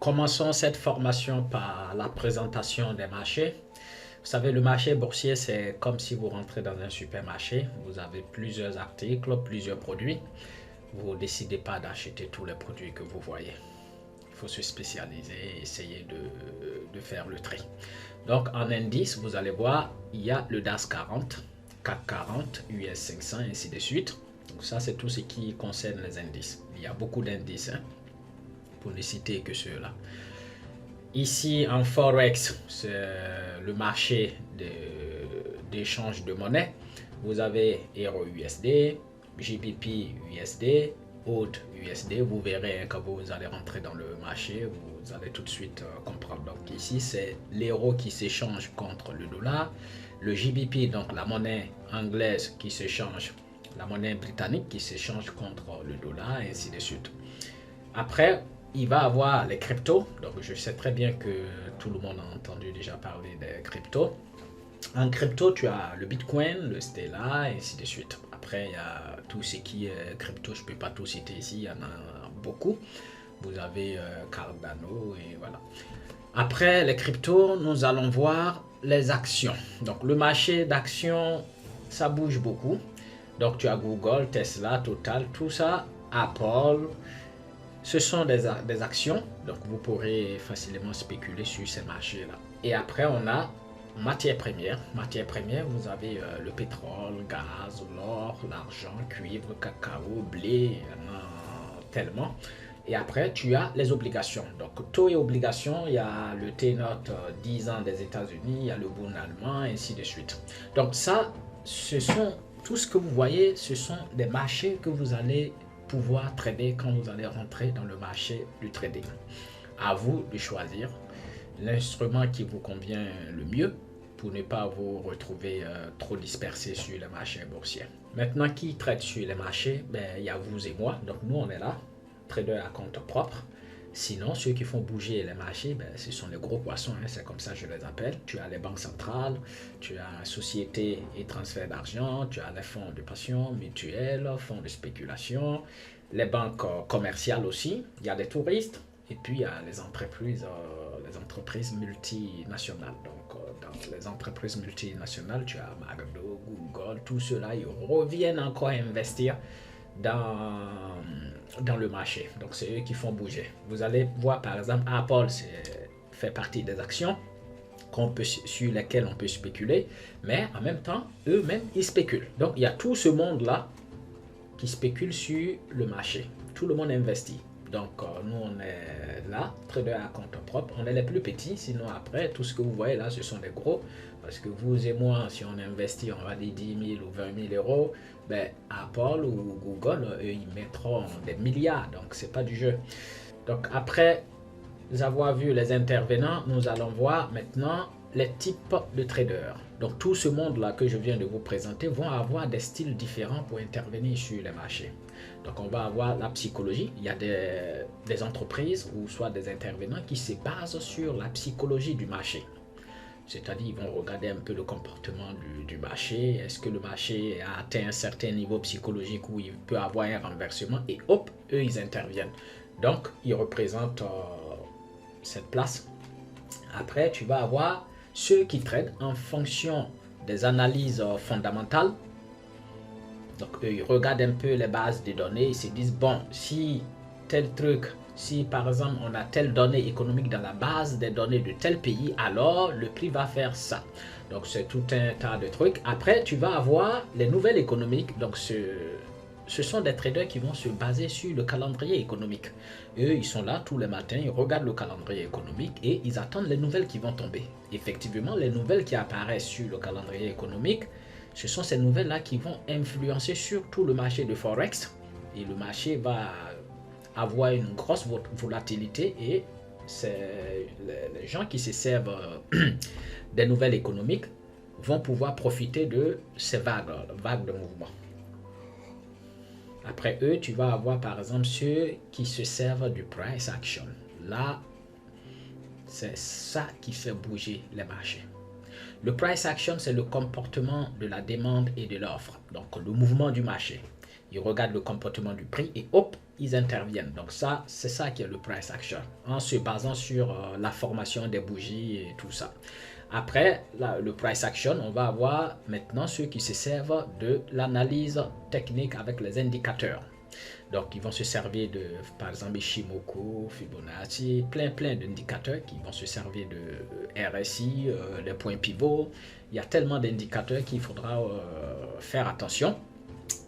Commençons cette formation par la présentation des marchés. Vous savez, le marché boursier, c'est comme si vous rentrez dans un supermarché. Vous avez plusieurs articles, plusieurs produits. Vous ne décidez pas d'acheter tous les produits que vous voyez. Il faut se spécialiser et essayer de faire le tri. Donc, en indice, vous allez voir, il y a le DAX 40, CAC 40, US 500, et ainsi de suite. Donc, ça, c'est tout ce qui concerne les indices. Il y a beaucoup d'indices, hein, pour ne citer que ceux-là. Ici, en Forex, c'est le marché d'échange de monnaie. Vous avez Euro USD, GBP USD, AUD USD. Vous verrez quand vous allez rentrer dans le marché, vous allez tout de suite comprendre. Donc ici, c'est l'euro qui s'échange contre le dollar. Le GBP, donc la monnaie anglaise qui s'échange, la monnaie britannique qui s'échange contre le dollar, et ainsi de suite. Après, il va avoir les cryptos. Donc, je sais très bien que tout le monde a entendu déjà parler des cryptos. En crypto, tu as le Bitcoin, le Stellar, et ainsi de suite. Après, il y a tout ce qui est crypto. Je ne peux pas tout citer ici, il y en a beaucoup. Vous avez Cardano et voilà. Après les cryptos, nous allons voir les actions. Donc, le marché d'actions, ça bouge beaucoup. Donc, tu as Google, Tesla, Total, tout ça, Apple. Ce sont des actions, donc vous pourrez facilement spéculer sur ces marchés-là. Et après, on a matières premières. Matières premières, vous avez le pétrole, gaz, l'or, l'argent, cuivre, cacao, blé, il y en a tellement. Et après, tu as les obligations. Donc, taux et obligations, il y a le T-Note 10 ans des États-Unis, il y a le Bund allemand, et ainsi de suite. Donc, ça, ce sont tout ce que vous voyez, ce sont des marchés que vous allez pouvoir trader quand vous allez rentrer dans le marché du trading. À vous de choisir l'instrument qui vous convient le mieux pour ne pas vous retrouver trop dispersé sur les marchés boursiers. Maintenant, qui trade sur les marchés? Il y a vous et moi. Donc nous, on est là, traders à compte propre. Sinon, ceux qui font bouger les marchés, ce sont les gros poissons, hein, c'est comme ça que je les appelle. Tu as les banques centrales, tu as sociétés et transferts d'argent, tu as les fonds de pension, mutuelles, fonds de spéculation, les banques commerciales aussi, il y a des touristes, et puis il y a les entreprises multinationales. Donc, dans les entreprises multinationales, tu as McDo, Google, tout cela, ils reviennent encore investir dans le marché. Donc, c'est eux qui font bouger. Vous allez voir, par exemple, Apple fait partie des actions sur lesquelles on peut spéculer, mais en même temps, eux-mêmes, ils spéculent. Donc, il y a tout ce monde-là qui spécule sur le marché. Tout le monde investit. Donc, nous, on est là, traders à compte propre. On est les plus petits, sinon après, tout ce que vous voyez là, ce sont des gros. Parce que vous et moi, si on investit, on va dire 10 000 ou 20 000 euros, Apple ou Google, eux, ils mettront des milliards. Donc, c'est pas du jeu. Donc, après avoir vu les intervenants, nous allons voir maintenant les types de traders. Donc, tout ce monde-là que je viens de vous présenter vont avoir des styles différents pour intervenir sur les marchés. Donc, on va avoir la psychologie. Il y a des entreprises ou soit des intervenants qui se basent sur la psychologie du marché. C'est-à-dire, ils vont regarder un peu le comportement du marché. Est-ce que le marché a atteint un certain niveau psychologique où il peut avoir un renversement? Et hop, eux, ils interviennent. Donc, ils représentent cette place. Après, tu vas avoir ceux qui traitent en fonction des analyses fondamentales. Donc, eux, ils regardent un peu les bases de données. Ils se disent, bon, si tel truc, si par exemple on a telle donnée économique dans la base des données de tel pays, alors le prix va faire ça. Donc, c'est tout un tas de trucs. Après, tu vas avoir les nouvelles économiques. Donc, ce sont des traders qui vont se baser sur le calendrier économique. Eux, ils sont là tous les matins, ils regardent le calendrier économique et ils attendent les nouvelles qui vont tomber. Effectivement, les nouvelles qui apparaissent sur le calendrier économique, ce sont ces nouvelles-là qui vont influencer sur tout le marché de Forex. Et le marché va avoir une grosse volatilité et les gens qui se servent des nouvelles économiques vont pouvoir profiter de ces vagues de mouvement. Après eux, tu vas avoir par exemple ceux qui se servent du price action. Là, c'est ça qui fait bouger les marchés. Le price action, c'est le comportement de la demande et de l'offre. Donc, le mouvement du marché. Ils regardent le comportement du prix et hop, ils interviennent. Donc ça, c'est ça qui est le price action, en se basant sur la formation des bougies et tout ça. Après le price action, on va avoir maintenant ceux qui se servent de l'analyse technique avec les indicateurs. Donc, ils vont se servir de, par exemple, Ishimoku, Fibonacci, plein d'indicateurs qui vont se servir de RSI, les points pivots. Il y a tellement d'indicateurs qu'il faudra faire attention.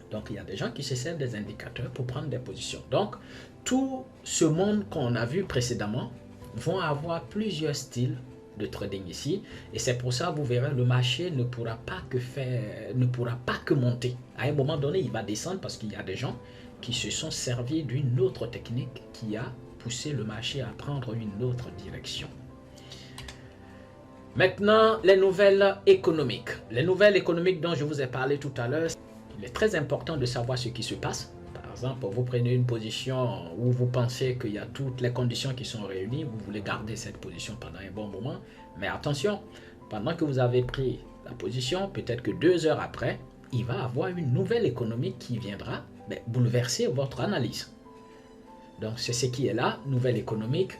Donc, il y a des gens qui se servent des indicateurs pour prendre des positions. Donc, tout ce monde qu'on a vu précédemment vont avoir plusieurs styles de trading ici. Et c'est pour ça, vous verrez, le marché ne pourra pas que monter. À un moment donné, il va descendre parce qu'il y a des gens qui se sont servis d'une autre technique qui a poussé le marché à prendre une autre direction. Maintenant, les nouvelles économiques. Les nouvelles économiques dont je vous ai parlé tout à l'heure, il est très important de savoir ce qui se passe. Par exemple, vous prenez une position où vous pensez qu'il y a toutes les conditions qui sont réunies, vous voulez garder cette position pendant un bon moment, mais attention, pendant que vous avez pris la position, peut-être que 2 heures après, il va y avoir une nouvelle économique qui viendra bouleverser votre analyse. Donc c'est ce qui est là, nouvelle économique,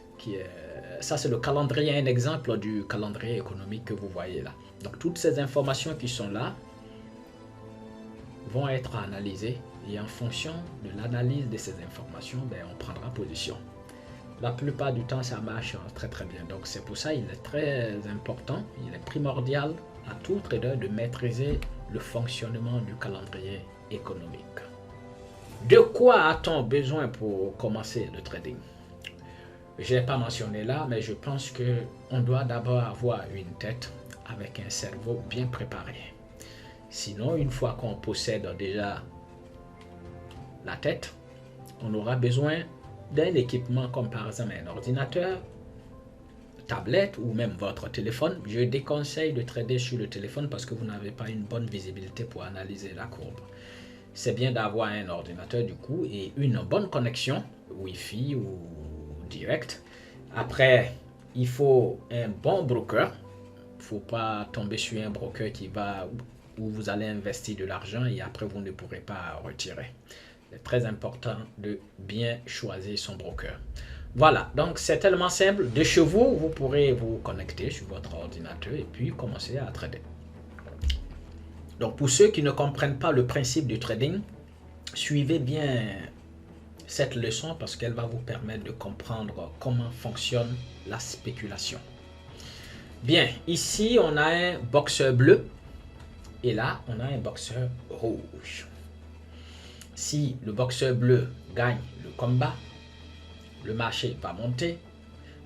ça c'est le calendrier, un exemple du calendrier économique que vous voyez là. Donc toutes ces informations qui sont là vont être analysées et en fonction de l'analyse de ces informations, on prendra position. La plupart du temps ça marche très bien. Donc c'est pour ça il est très important, il est primordial à tout trader de maîtriser le fonctionnement du calendrier économique. De quoi a-t-on besoin pour commencer le trading? Je n'ai pas mentionné là, mais je pense qu'on doit d'abord avoir une tête avec un cerveau bien préparé. Sinon, une fois qu'on possède déjà la tête, on aura besoin d'un équipement comme par exemple un ordinateur, tablette ou même votre téléphone. Je déconseille de trader sur le téléphone parce que vous n'avez pas une bonne visibilité pour analyser la courbe. C'est bien d'avoir un ordinateur du coup et une bonne connexion Wi-Fi ou direct. Après, il faut un bon broker. Il ne faut pas tomber sur un broker où vous allez investir de l'argent et après vous ne pourrez pas retirer. C'est très important de bien choisir son broker. Voilà, donc c'est tellement simple. De chez vous, vous pourrez vous connecter sur votre ordinateur et puis commencer à trader. Donc pour ceux qui ne comprennent pas le principe du trading, suivez bien cette leçon parce qu'elle va vous permettre de comprendre comment fonctionne la spéculation. Bien, ici on a un boxeur bleu et là on a un boxeur rouge. Si le boxeur bleu gagne le combat, le marché va monter.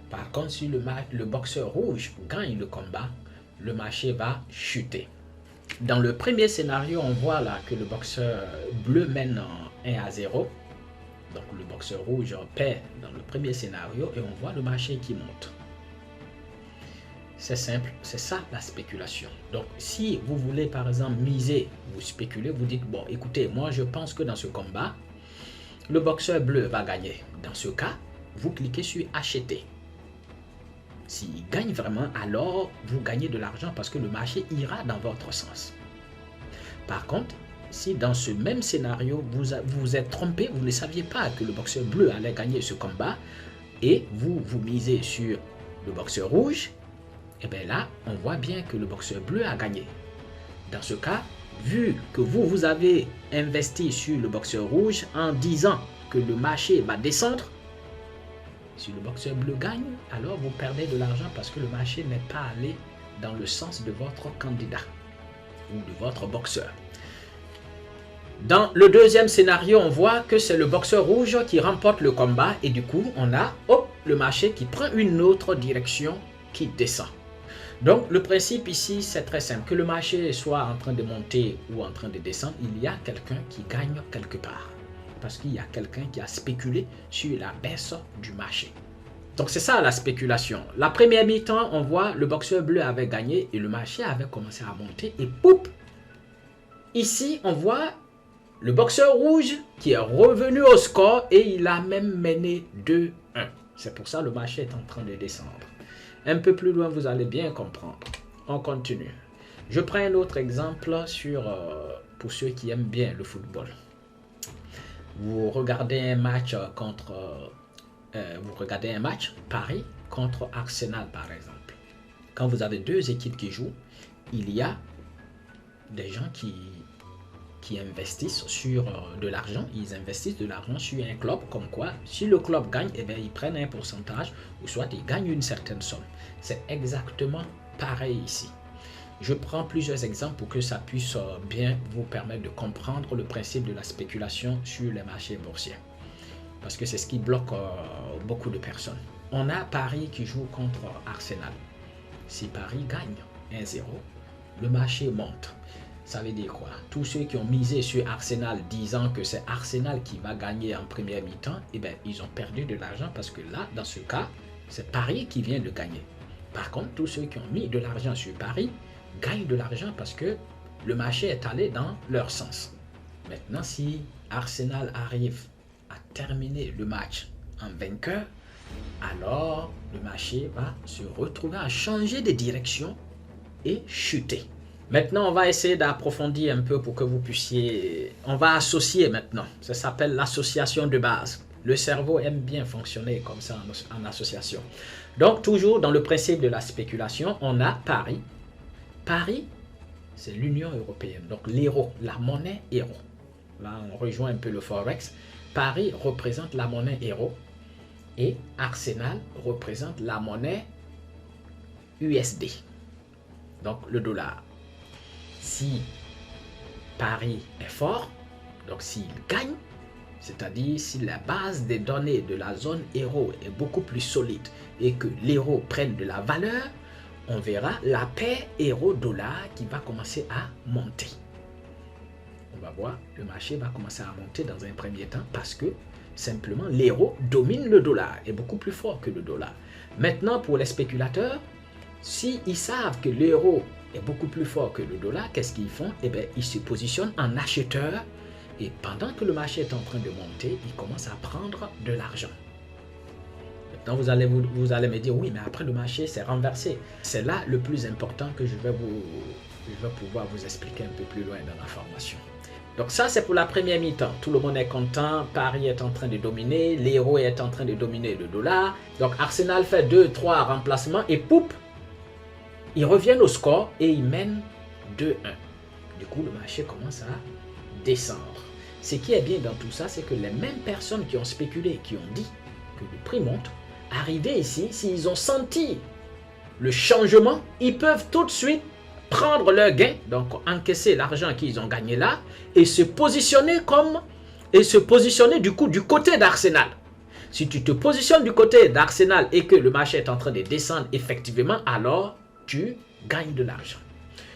Par contre, si le boxeur rouge gagne le combat, le marché va chuter. Dans le premier scénario, on voit là que le boxeur bleu mène en 1-0. Donc le boxeur rouge perd dans le premier scénario et on voit le marché qui monte. C'est simple, c'est ça la spéculation. Donc si vous voulez par exemple miser, vous spéculez, vous dites bon écoutez, moi je pense que dans ce combat, le boxeur bleu va gagner. Dans ce cas, vous cliquez sur acheter. S'il gagne vraiment, alors vous gagnez de l'argent parce que le marché ira dans votre sens. Par contre, si dans ce même scénario, vous vous êtes trompé, vous ne saviez pas que le boxeur bleu allait gagner ce combat et vous misez sur le boxeur rouge, et bien là, on voit bien que le boxeur bleu a gagné. Dans ce cas, vu que vous avez investi sur le boxeur rouge en disant que le marché va descendre, si le boxeur bleu gagne, alors vous perdez de l'argent parce que le marché n'est pas allé dans le sens de votre candidat ou de votre boxeur. Dans le deuxième scénario, on voit que c'est le boxeur rouge qui remporte le combat et du coup, on a le marché qui prend une autre direction qui descend. Donc, le principe ici, c'est très simple. Que le marché soit en train de monter ou en train de descendre, il y a quelqu'un qui gagne quelque part. Parce qu'il y a quelqu'un qui a spéculé sur la baisse du marché. Donc c'est ça la spéculation. La première mi-temps, on voit le boxeur bleu avait gagné et le marché avait commencé à monter et poup! Ici, on voit le boxeur rouge qui est revenu au score et il a même mené 2-1. C'est pour ça que le marché est en train de descendre. Un peu plus loin, vous allez bien comprendre. On continue. Je prends un autre exemple pour ceux qui aiment bien le football. Vous regardez un match vous regardez un match Paris contre Arsenal par exemple. Quand vous avez deux équipes qui jouent, il y a des gens qui investissent sur de l'argent. Ils investissent de l'argent sur un club, comme quoi, si le club gagne, eh bien, ils prennent un pourcentage, ou soit ils gagnent une certaine somme. C'est exactement pareil ici. Je prends plusieurs exemples pour que ça puisse bien vous permettre de comprendre le principe de la spéculation sur les marchés boursiers. Parce que c'est ce qui bloque beaucoup de personnes. On a Paris qui joue contre Arsenal. Si Paris gagne 1-0, le marché monte. Ça veut dire quoi? Tous ceux qui ont misé sur Arsenal disant que c'est Arsenal qui va gagner en première mi-temps, eh bien, ils ont perdu de l'argent parce que là, dans ce cas, c'est Paris qui vient de gagner. Par contre, tous ceux qui ont mis de l'argent sur Paris gagnent de l'argent parce que le marché est allé dans leur sens. Maintenant, si Arsenal arrive à terminer le match en vainqueur, alors le marché va se retrouver à changer de direction et chuter. Maintenant, on va essayer d'approfondir un peu pour que vous puissiez... On va associer maintenant. Ça s'appelle l'association de base. Le cerveau aime bien fonctionner comme ça en association. Donc, toujours dans le principe de la spéculation, on a Paris. Paris, c'est l'Union européenne. Donc, l'euro, la monnaie euro. Là, on rejoint un peu le Forex. Paris représente la monnaie euro. Et Arsenal représente la monnaie USD. Donc, le dollar. Si Paris est fort, donc s'il gagne, c'est-à-dire si la base des données de la zone euro est beaucoup plus solide et que l'euro prenne de la valeur, on verra la paire euro-dollar qui va commencer à monter. On va voir, le marché va commencer à monter dans un premier temps parce que simplement l'euro domine le dollar, est beaucoup plus fort que le dollar. Maintenant, pour les spéculateurs, s'ils savent que l'euro est beaucoup plus fort que le dollar, qu'est-ce qu'ils font? Eh bien, ils se positionnent en acheteurs et pendant que le marché est en train de monter, ils commencent à prendre de l'argent. Maintenant, vous allez me dire, oui, mais après le marché s'est renversé. C'est là le plus important que je vais pouvoir vous expliquer un peu plus loin dans la formation. Donc ça, c'est pour la première mi-temps. Tout le monde est content, Paris est en train de dominer, l'euro est en train de dominer le dollar. Donc Arsenal fait 2-3 remplacements et poup, ils reviennent au score et ils mènent 2-1. Du coup, le marché commence à descendre. Ce qui est bien dans tout ça, c'est que les mêmes personnes qui ont spéculé, qui ont dit que le prix monte, arrivés ici, s'ils ont senti le changement, ils peuvent tout de suite prendre leur gain, donc encaisser l'argent qu'ils ont gagné là, et se positionner du coup du côté d'Arsenal. Si tu te positionnes du côté d'Arsenal et que le marché est en train de descendre effectivement, alors tu gagnes de l'argent.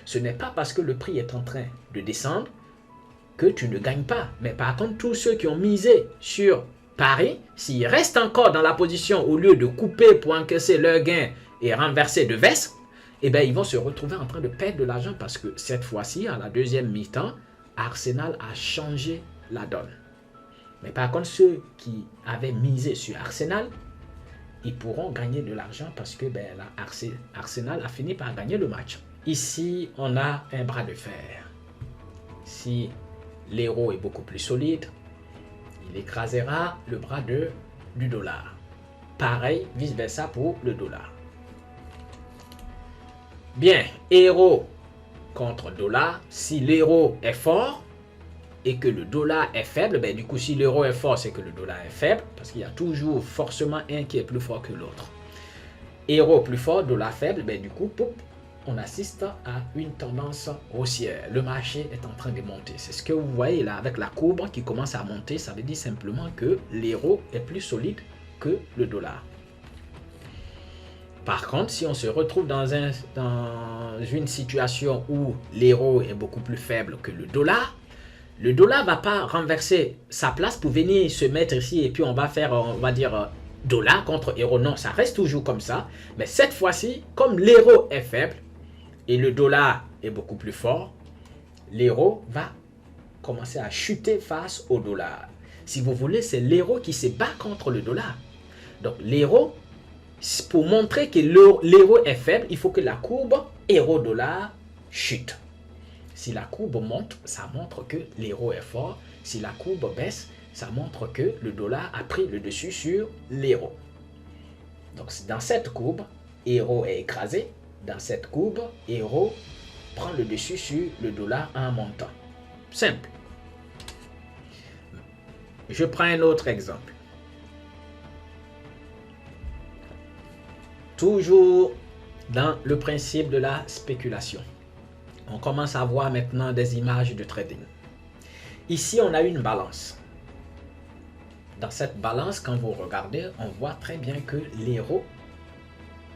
Ce n'est pas parce que le prix est en train de descendre que tu ne gagnes pas. Mais par contre, tous ceux qui ont misé sur Paris, s'ils restent encore dans la position au lieu de couper pour encaisser leur gain et renverser de veste, eh bien, ils vont se retrouver en train de perdre de l'argent parce que cette fois-ci, à la deuxième mi-temps, Arsenal a changé la donne. Mais par contre, ceux qui avaient misé sur Arsenal, ils pourront gagner de l'argent parce que Arsenal a fini par gagner le match. Ici, on a un bras de fer. Si l'euro est beaucoup plus solide, il écrasera le bras du dollar. Pareil, vice-versa pour le dollar. Bien, euro contre dollar. Si l'euro est fort et que le dollar est faible, du coup, si l'euro est fort, c'est que le dollar est faible, parce qu'il y a toujours forcément un qui est plus fort que l'autre. Euro plus fort, dollar faible, du coup, on assiste à une tendance haussière. Le marché est en train de monter. C'est ce que vous voyez là, avec la courbe qui commence à monter, ça veut dire simplement que l'euro est plus solide que le dollar. Par contre, si on se retrouve dans une situation où l'euro est beaucoup plus faible que le dollar ne va pas renverser sa place pour venir se mettre ici et puis on va faire, on va dire, dollar contre euro. Non, ça reste toujours comme ça. Mais cette fois-ci, comme l'euro est faible et le dollar est beaucoup plus fort, l'euro va commencer à chuter face au dollar. Si vous voulez, c'est l'euro qui se bat contre le dollar. Donc l'euro, pour montrer que l'euro est faible, il faut que la courbe euro-dollar chute. Si la courbe monte, ça montre que l'euro est fort. Si la courbe baisse, ça montre que le dollar a pris le dessus sur l'euro. Donc dans cette courbe, euro est écrasé. Dans cette courbe, euro prend le dessus sur le dollar en montant. Simple. Je prends un autre exemple. Toujours dans le principe de la spéculation. On commence à voir maintenant des images de trading. Ici, on a une balance. Dans cette balance, quand vous regardez, on voit très bien que l'euro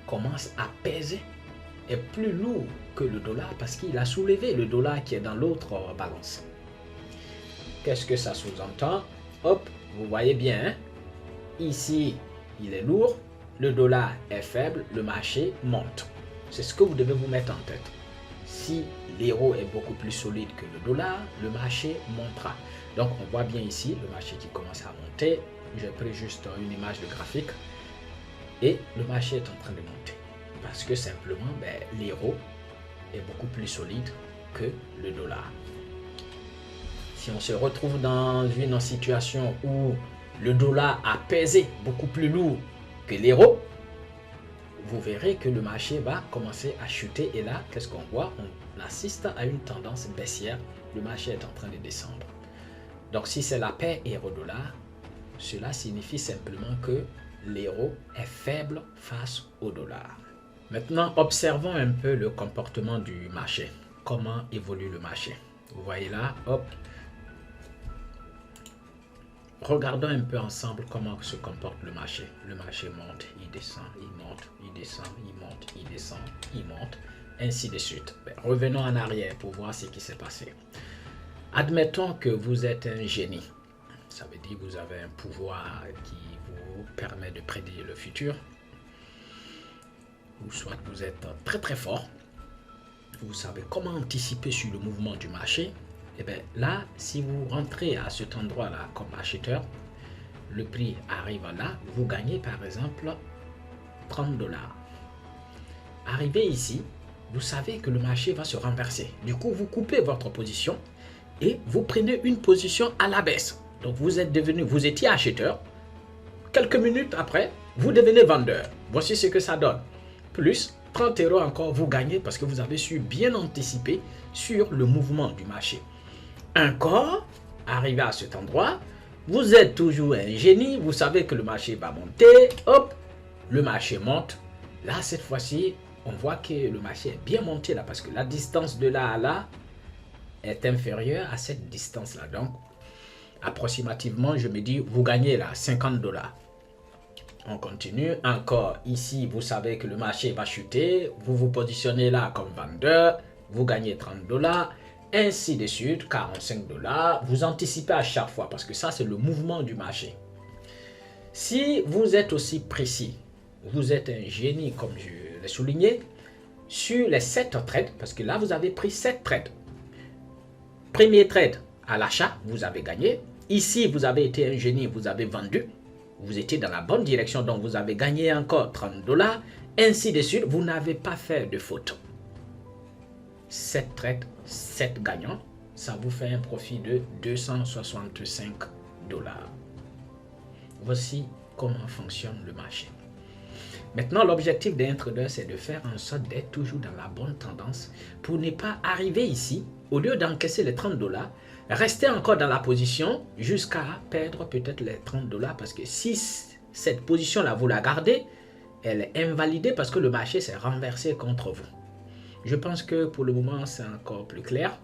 commence à peser, est plus lourd que le dollar parce qu'il a soulevé le dollar qui est dans l'autre balance. Qu'est-ce que ça sous-entend? Hop, vous voyez bien, hein? Ici, il est lourd, le dollar est faible, le marché monte. C'est ce que vous devez vous mettre en tête. Si l'euro est beaucoup plus solide que le dollar, le marché montera. Donc on voit bien ici le marché qui commence à monter. J'ai pris juste une image de graphique et le marché est en train de monter. Parce que simplement, l'euro est beaucoup plus solide que le dollar. Si on se retrouve dans une situation où le dollar a pesé beaucoup plus lourd que l'euro, vous verrez que le marché va commencer à chuter. Et là, qu'est-ce qu'on voit? On assiste à une tendance baissière. Le marché est en train de descendre. Donc, si c'est la paire euro-dollar, cela signifie simplement que l'euro est faible face au dollar. Maintenant, observons un peu le comportement du marché. Comment évolue le marché? Vous voyez là, hop. Regardons un peu ensemble comment se comporte le marché. Le marché monte, il descend, il monte, il descend, il monte, il descend, il monte, ainsi de suite. Revenons en arrière pour voir ce qui s'est passé. Admettons que vous êtes un génie. Ça veut dire que vous avez un pouvoir qui vous permet de prédire le futur. Ou soit vous êtes très très fort. Vous savez comment anticiper sur le mouvement du marché. Et bien là, si vous rentrez à cet endroit-là comme acheteur, le prix arrive là, vous gagnez par exemple 30 $. Arrivé ici, vous savez que le marché va se renverser. Du coup, vous coupez votre position et vous prenez une position à la baisse. Donc vous étiez acheteur. Quelques minutes après, vous devenez vendeur. Voici ce que ça donne. Plus 30 € encore, vous gagnez parce que vous avez su bien anticiper sur le mouvement du marché. Encore, arrivé à cet endroit, vous êtes toujours un génie, vous savez que le marché va monter, hop, le marché monte. Là, cette fois-ci, on voit que le marché est bien monté là parce que la distance de là à là est inférieure à cette distance-là. Donc, approximativement, je me dis, vous gagnez là 50 $. On continue. Encore ici, vous savez que le marché va chuter. Vous vous positionnez là comme vendeur. Vous gagnez 30 $. Ainsi de suite, 45 $. Vous anticipez à chaque fois parce que ça, c'est le mouvement du marché. Si vous êtes aussi précis, vous êtes un génie comme je l'ai souligné, sur les 7 trades, parce que là, vous avez pris 7 trades. Premier trade à l'achat, vous avez gagné. Ici, vous avez été un génie, vous avez vendu. Vous étiez dans la bonne direction, donc vous avez gagné encore 30 $. Ainsi de suite, vous n'avez pas fait de faute. 7 trades, 7 gagnants, ça vous fait un profit de 265 $. Voici comment fonctionne le marché. Maintenant, l'objectif d'un trader, c'est de faire en sorte d'être toujours dans la bonne tendance pour ne pas arriver ici, au lieu d'encaisser les 30 $, rester encore dans la position jusqu'à perdre peut-être les 30 $ parce que si cette position-là, vous la gardez, elle est invalidée parce que le marché s'est renversé contre vous. Je pense que pour le moment, c'est encore plus clair.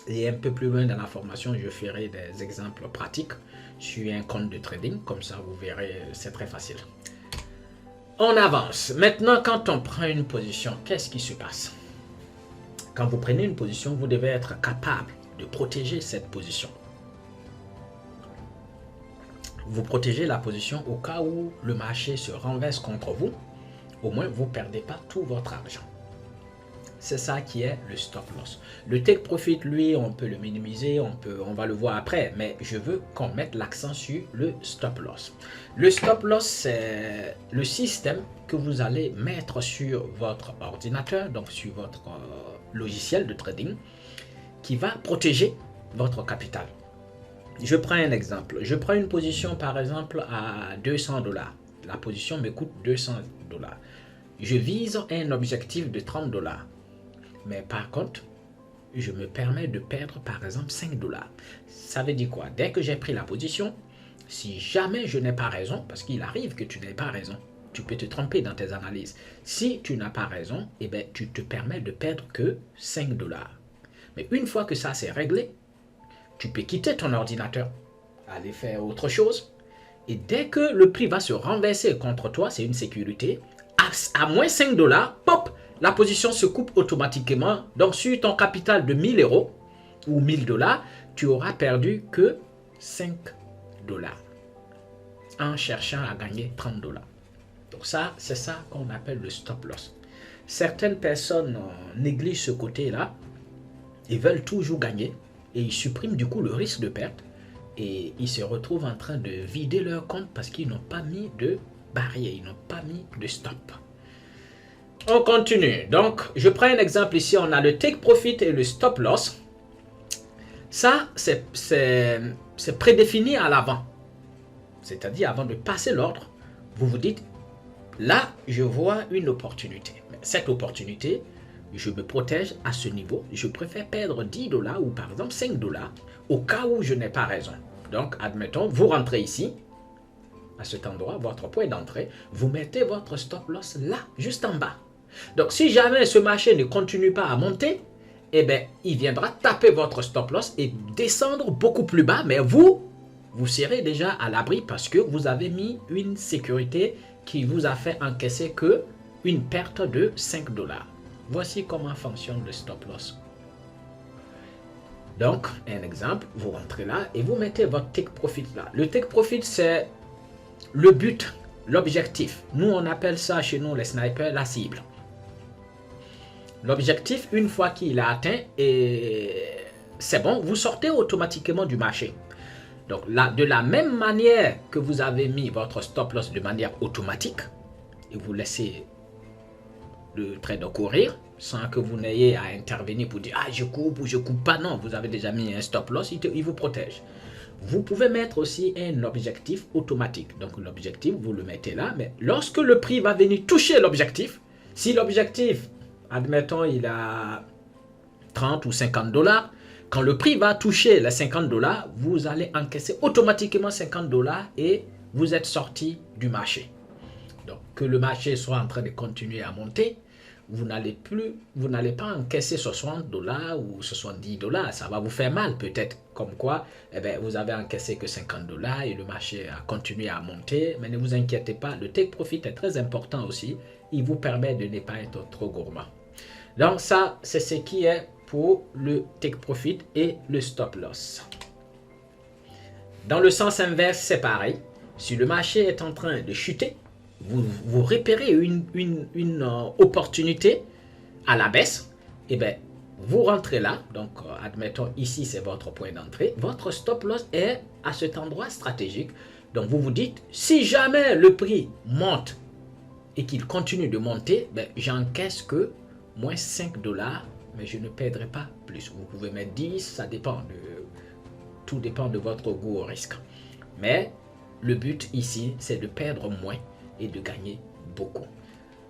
Et un peu plus loin dans la formation, je ferai des exemples pratiques sur un compte de trading. Comme ça, vous verrez, c'est très facile. On avance. Maintenant, quand on prend une position, qu'est-ce qui se passe? Quand vous prenez une position, vous devez être capable de protéger cette position. Vous protégez la position au cas où le marché se renverse contre vous. Au moins, vous ne perdez pas tout votre argent. C'est ça qui est le stop loss. Le take profit, lui, on peut le minimiser, on va le voir après, mais je veux qu'on mette l'accent sur le stop loss. Le stop loss, c'est le système que vous allez mettre sur votre ordinateur, donc sur votre logiciel de trading, qui va protéger votre capital. Je prends un exemple. Je prends une position par exemple à 200 $. La position me coûte 200 $. Je vise un objectif de 30 $. Mais par contre, je me permets de perdre par exemple 5 $. Ça veut dire quoi? Dès que j'ai pris la position, si jamais je n'ai pas raison, parce qu'il arrive que tu n'aies pas raison, tu peux te tromper dans tes analyses. Si tu n'as pas raison, eh bien, tu te permets de perdre que 5 $. Mais une fois que ça c'est réglé, tu peux quitter ton ordinateur, aller faire autre chose. Et dès que le prix va se renverser contre toi, c'est une sécurité, à moins 5 $, pop, la position se coupe automatiquement. Donc sur ton capital de 1000 € ou 1000 $, tu auras perdu que 5 $ en cherchant à gagner 30 $. Donc ça, c'est ça qu'on appelle le stop loss. Certaines personnes négligent ce côté-là. Ils veulent toujours gagner et ils suppriment du coup le risque de perte. Et ils se retrouvent en train de vider leur compte parce qu'ils n'ont pas mis de barrière, ils n'ont pas mis de stop. On continue. Donc, je prends un exemple ici. On a le take profit et le stop loss. Ça, c'est prédéfini à l'avant. C'est-à-dire, avant de passer l'ordre, vous vous dites, là, je vois une opportunité. Mais cette opportunité, je me protège à ce niveau. Je préfère perdre 10 $ ou par exemple 5 $ au cas où je n'ai pas raison. Donc, admettons, vous rentrez ici, à cet endroit, votre point d'entrée, vous mettez votre stop loss là, juste en bas. Donc, si jamais ce marché ne continue pas à monter, eh bien, il viendra taper votre stop loss et descendre beaucoup plus bas, mais vous serez déjà à l'abri parce que vous avez mis une sécurité qui vous a fait encaisser que une perte de 5 $. Voici comment fonctionne le stop loss. Donc, un exemple, vous rentrez là et vous mettez votre take profit là. Le take profit, c'est le but, l'objectif. Nous, on appelle ça chez nous, les snipers, la cible. L'objectif, une fois qu'il est atteint, c'est bon, vous sortez automatiquement du marché. Donc, là, de la même manière que vous avez mis votre stop loss de manière automatique, et vous laissez le trader courir, sans que vous n'ayez à intervenir pour dire « Ah, je coupe ou je coupe pas ». Non, vous avez déjà mis un stop loss, il vous protège. Vous pouvez mettre aussi un objectif automatique. Donc, l'objectif, vous le mettez là, mais lorsque le prix va venir toucher l'objectif, si l'objectif, admettons, il a 30 ou 50 $, quand le prix va toucher les 50 $, vous allez encaisser automatiquement 50 $ et vous êtes sorti du marché. Donc, que le marché soit en train de continuer à monter, vous n'allez pas encaisser 60 $ ou 70 $. Ça va vous faire mal peut-être. Comme quoi, eh bien, vous avez encaissé que 50 $ et le marché a continué à monter. Mais ne vous inquiétez pas, le take profit est très important aussi. Il vous permet de ne pas être trop gourmand. Donc ça, c'est ce qui est pour le take profit et le stop loss. Dans le sens inverse, c'est pareil. Si le marché est en train de chuter, vous repérez une opportunité à la baisse, et bien, vous rentrez là. Donc, admettons, ici, c'est votre point d'entrée. Votre stop loss est à cet endroit stratégique. Donc, vous vous dites, si jamais le prix monte et qu'il continue de monter, ben, j'encaisse que moins 5 $, mais je ne perdrai pas plus. Vous pouvez mettre 10, ça dépend tout dépend de votre goût au risque. Mais le but ici, c'est de perdre moins et de gagner beaucoup.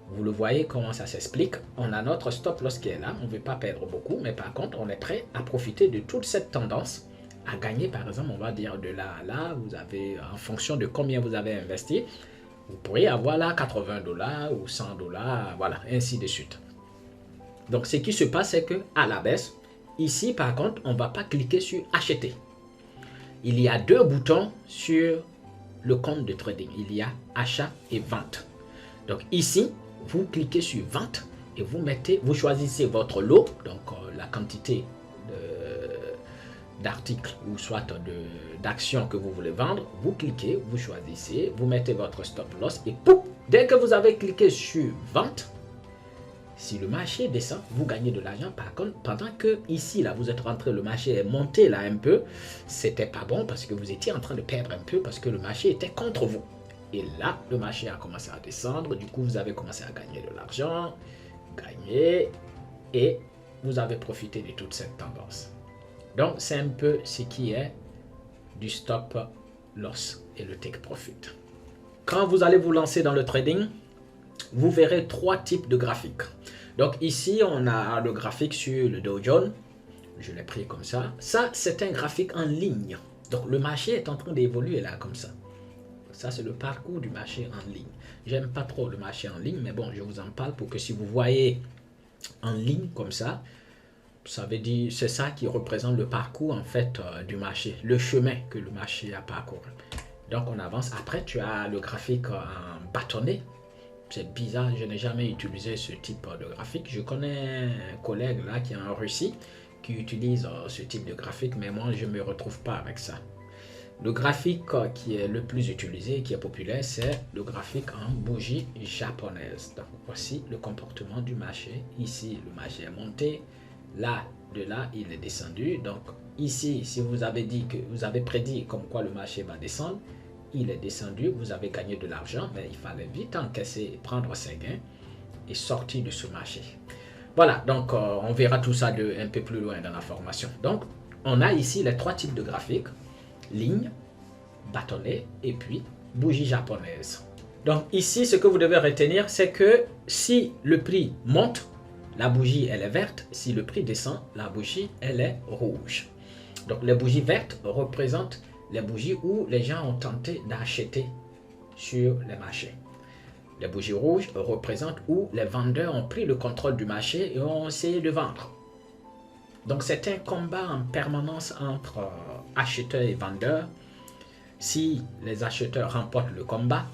Vous le voyez comment ça s'explique. On a notre stop loss qui est là. On ne veut pas perdre beaucoup, mais par contre, on est prêt à profiter de toute cette tendance à gagner. Par exemple, on va dire de là à là, vous avez, en fonction de combien vous avez investi, vous pourriez avoir là 80 $ ou 100 $, voilà, ainsi de suite. Donc, ce qui se passe, c'est qu'à la baisse, ici, par contre, on ne va pas cliquer sur acheter. Il y a deux boutons sur le compte de trading. Il y a achat et vente. Donc ici, vous cliquez sur vente et vous choisissez votre lot, donc la quantité d'articles ou soit d'actions que vous voulez vendre. Vous cliquez, vous choisissez, vous mettez votre stop loss et pouf, dès que vous avez cliqué sur vente, si le marché descend, vous gagnez de l'argent. Par contre, pendant que ici, là, vous êtes rentré, le marché est monté là un peu, c'était pas bon parce que vous étiez en train de perdre un peu parce que le marché était contre vous. Et là, le marché a commencé à descendre. Du coup, vous avez commencé à gagner de l'argent, et vous avez profité de toute cette tendance. Donc, c'est un peu ce qui est du stop loss et le take profit. Quand vous allez vous lancer dans le trading, vous verrez 3 types de graphiques. Donc ici, on a le graphique sur le Dow Jones. Je l'ai pris comme ça. Ça, c'est un graphique en ligne. Donc le marché est en train d'évoluer là comme ça. Ça, c'est le parcours du marché en ligne. J'aime pas trop le marché en ligne, mais bon, je vous en parle pour que si vous voyez en ligne comme ça veut dire, c'est ça qui représente le parcours en fait du marché, le chemin que le marché a parcouru. Donc on avance. Après, tu as le graphique en bâtonnet. C'est bizarre, je n'ai jamais utilisé ce type de graphique. Je connais un collègue là qui est en Russie qui utilise ce type de graphique, mais moi je ne me retrouve pas avec ça. Le graphique qui est le plus utilisé, qui est populaire, c'est le graphique en bougie japonaise. Donc voici le comportement du marché. Ici, le marché est monté. Là, de là, il est descendu. Donc ici, si vous avez dit que vous avez prédit comme quoi le marché va descendre, il est descendu, vous avez gagné de l'argent, mais il fallait vite encaisser, prendre ses gains et sortir de ce marché. Voilà, donc on verra tout ça un peu plus loin dans la formation. Donc, on a ici les 3 types de graphiques, ligne, bâtonnet et puis bougie japonaise. Donc ici, ce que vous devez retenir, c'est que si le prix monte, la bougie, elle est verte. Si le prix descend, la bougie, elle est rouge. Donc les bougies vertes représentent les bougies où les gens ont tenté d'acheter sur les marchés. Les bougies rouges représentent où les vendeurs ont pris le contrôle du marché et ont essayé de vendre. Donc c'est un combat en permanence entre acheteurs et vendeurs. Si les acheteurs remportent le combat,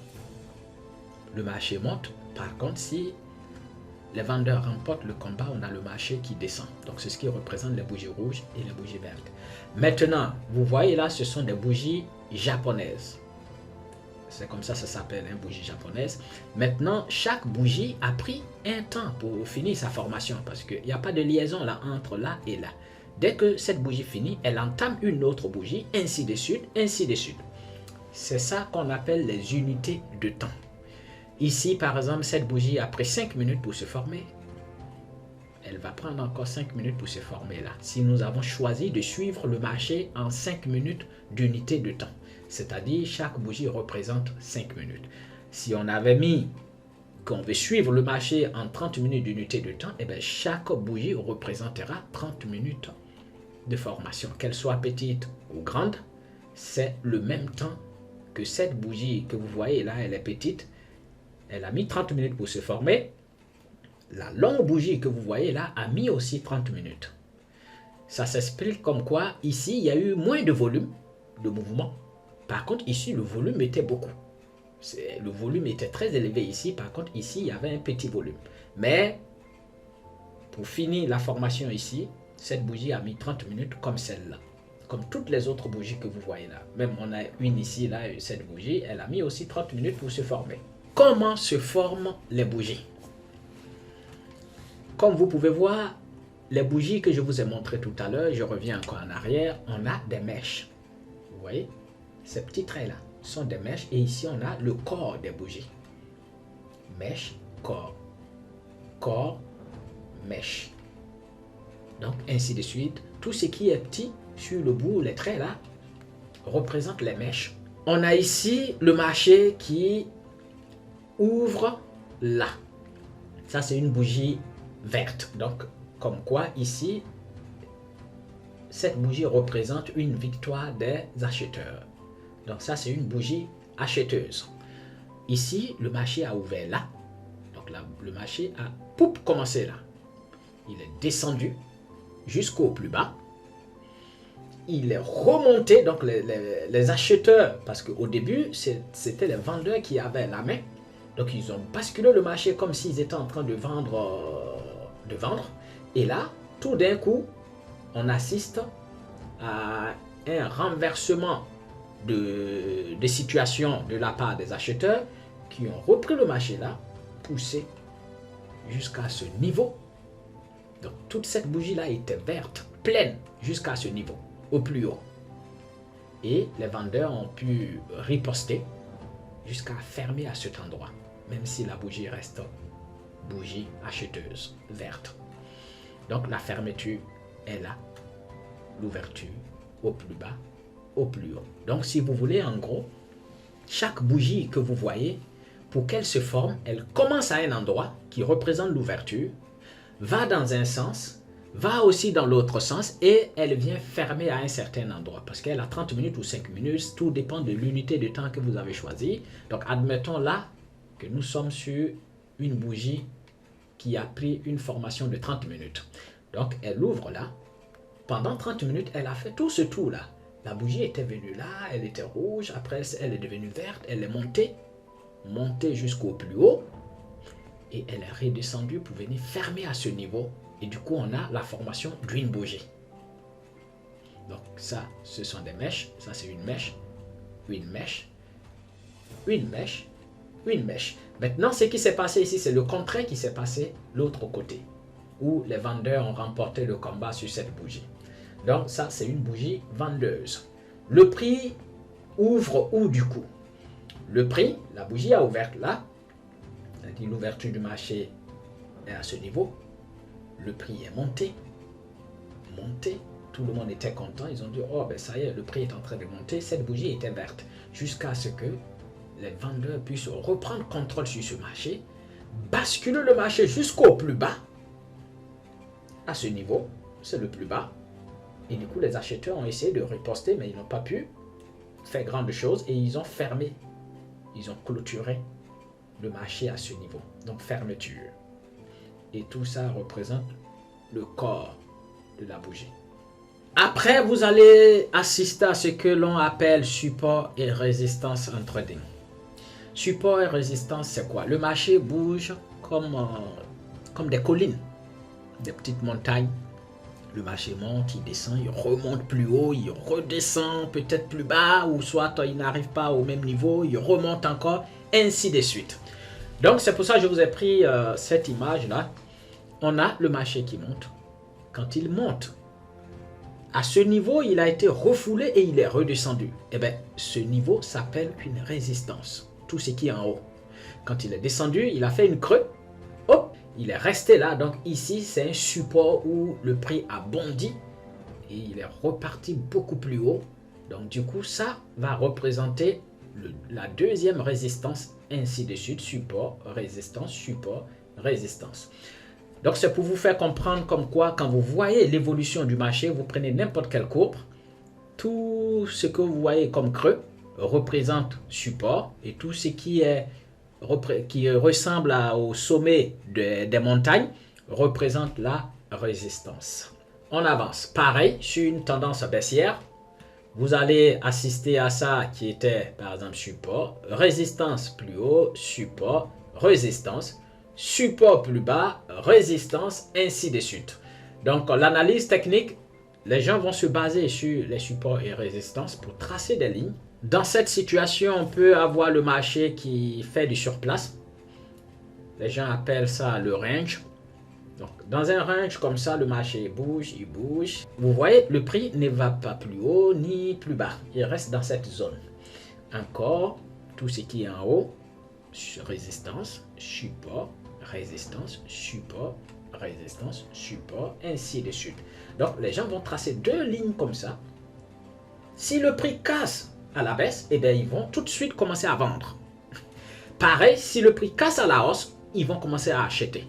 le marché monte. Par contre, si les vendeurs remportent le combat, on a le marché qui descend. Donc c'est ce qui représente les bougies rouges et les bougies vertes. Maintenant, vous voyez là, ce sont des bougies japonaises. C'est comme ça s'appelle, une bougie japonaise. Maintenant, chaque bougie a pris un temps pour finir sa formation parce qu'il n'y a pas de liaison là entre là et là. Dès que cette bougie finit, elle entame une autre bougie, ainsi de suite, ainsi de suite. C'est ça qu'on appelle les unités de temps. Ici, par exemple, cette bougie a pris 5 minutes pour se former. Elle va prendre encore 5 minutes pour se former là. Si nous avons choisi de suivre le marché en 5 minutes d'unité de temps. C'est-à-dire, chaque bougie représente 5 minutes. Si on avait mis qu'on veut suivre le marché en 30 minutes d'unité de temps, eh bien, chaque bougie représentera 30 minutes de formation. Qu'elle soit petite ou grande, c'est le même temps que cette bougie que vous voyez là, elle est petite. Elle a mis 30 minutes pour se former. La longue bougie que vous voyez là a mis aussi 30 minutes. Ça s'explique comme quoi ici, il y a eu moins de volume de mouvement. Par contre, ici, le volume était beaucoup. Le volume était très élevé ici. Par contre, ici, il y avait un petit volume. Mais pour finir la formation ici, cette bougie a mis 30 minutes comme celle-là. Comme toutes les autres bougies que vous voyez là. Même on a une ici, là, cette bougie, elle a mis aussi 30 minutes pour se former. Comment se forment les bougies? Comme vous pouvez voir, les bougies que je vous ai montrées tout à l'heure, je reviens encore en arrière, on a des mèches. Vous voyez? Ces petits traits-là sont des mèches et ici on a le corps des bougies. Mèche, corps. Corps, mèche. Donc ainsi de suite. Tout ce qui est petit sur le bout, les traits là, représente les mèches. On a ici le marché qui ouvre là. Ça c'est une bougie verte. Donc comme quoi ici, cette bougie représente une victoire des acheteurs. Donc ça c'est une bougie acheteuse. Ici le marché a ouvert là. Donc là, le marché a commencé là. Il est descendu jusqu'au plus bas. Il est remonté, donc les acheteurs, parce qu'au début, c'était les vendeurs qui avaient la main. Donc, ils ont basculé le marché comme s'ils étaient en train de vendre. Et là, tout d'un coup, on assiste à un renversement de situation de la part des acheteurs qui ont repris le marché là, poussé jusqu'à ce niveau. Donc, toute cette bougie-là était verte, pleine, jusqu'à ce niveau, au plus haut. Et les vendeurs ont pu riposter jusqu'à fermer à cet endroit, même si la bougie reste bougie acheteuse, verte. Donc, la fermeture est là, l'ouverture au plus bas au plus haut. Donc si vous voulez, en gros, chaque bougie que vous voyez, pour qu'elle se forme, elle commence à un endroit qui représente l'ouverture, va dans un sens, va aussi dans l'autre sens et elle vient fermer à un certain endroit parce qu'elle a 30 minutes ou 5 minutes, tout dépend de l'unité de temps que vous avez choisi. Donc admettons là que nous sommes sur une bougie qui a pris une formation de 30 minutes. Donc elle ouvre là, pendant 30 minutes elle a fait tout ce tour là. La bougie était venue là, elle était rouge, après elle est devenue verte, elle est montée jusqu'au plus haut et elle est redescendue pour venir fermer à ce niveau. Et du coup, on a la formation d'une bougie. Donc ça, ce sont des mèches. Ça, c'est une mèche, une mèche, une mèche, une mèche. Maintenant, ce qui s'est passé ici, c'est le contraire qui s'est passé l'autre côté, où les vendeurs ont remporté le combat sur cette bougie. Donc ça, c'est une bougie vendeuse. Le prix ouvre où du coup? Le prix, la bougie a ouvert là. C'est-à-dire l'ouverture du marché est à ce niveau. Le prix est monté. Tout le monde était content. Ils ont dit, oh ben ça y est, le prix est en train de monter. Cette bougie était verte. Jusqu'à ce que les vendeurs puissent reprendre contrôle sur ce marché, basculer le marché jusqu'au plus bas. À ce niveau, c'est le plus bas. Et du coup, les acheteurs ont essayé de riposter, mais ils n'ont pas pu faire grande chose et ils ont fermé. Ils ont clôturé le marché à ce niveau. Donc, fermeture. Et tout ça représente le corps de la bougie. Après, vous allez assister à ce que l'on appelle support et résistance en trading. Support et résistance, c'est quoi? Le marché bouge comme des collines, des petites montagnes. Le marché monte, il descend, il remonte plus haut, il redescend peut-être plus bas, ou soit il n'arrive pas au même niveau, il remonte encore, ainsi de suite. Donc c'est pour ça que je vous ai pris cette image-là. On a le marché qui monte. Quand il monte, à ce niveau, il a été refoulé et il est redescendu. Eh bien, ce niveau s'appelle une résistance. Tout ce qui est en haut. Quand il est descendu, il a fait une creux. Hop, il est resté là. Donc ici, c'est un support où le prix a bondi et il est reparti beaucoup plus haut. Donc du coup, ça va représenter la deuxième résistance, ainsi de suite. Support, résistance, support, résistance. Donc c'est pour vous faire comprendre comme quoi, quand vous voyez l'évolution du marché, vous prenez n'importe quelle courbe, tout ce que vous voyez comme creux représente support et tout ce qui ressemble au sommet des montagnes représente la résistance. On avance. Pareil, sur une tendance baissière, vous allez assister à ça qui était par exemple support, résistance plus haut, support, résistance, support plus bas, résistance, ainsi de suite. Donc l'analyse technique, les gens vont se baser sur les supports et résistances pour tracer des lignes. Dans cette situation, on peut avoir le marché qui fait du surplace. Les gens appellent ça le range. Donc, dans un range comme ça, le marché bouge, il bouge. Vous voyez, le prix ne va pas plus haut ni plus bas. Il reste dans cette zone. Encore, tout ce qui est en haut, résistance, support, résistance, support, résistance, support, ainsi de suite. Donc, les gens vont tracer deux lignes comme ça. Si le prix casse à la baisse, eh bien, ils vont tout de suite commencer à vendre. Pareil, si le prix casse à la hausse, ils vont commencer à acheter.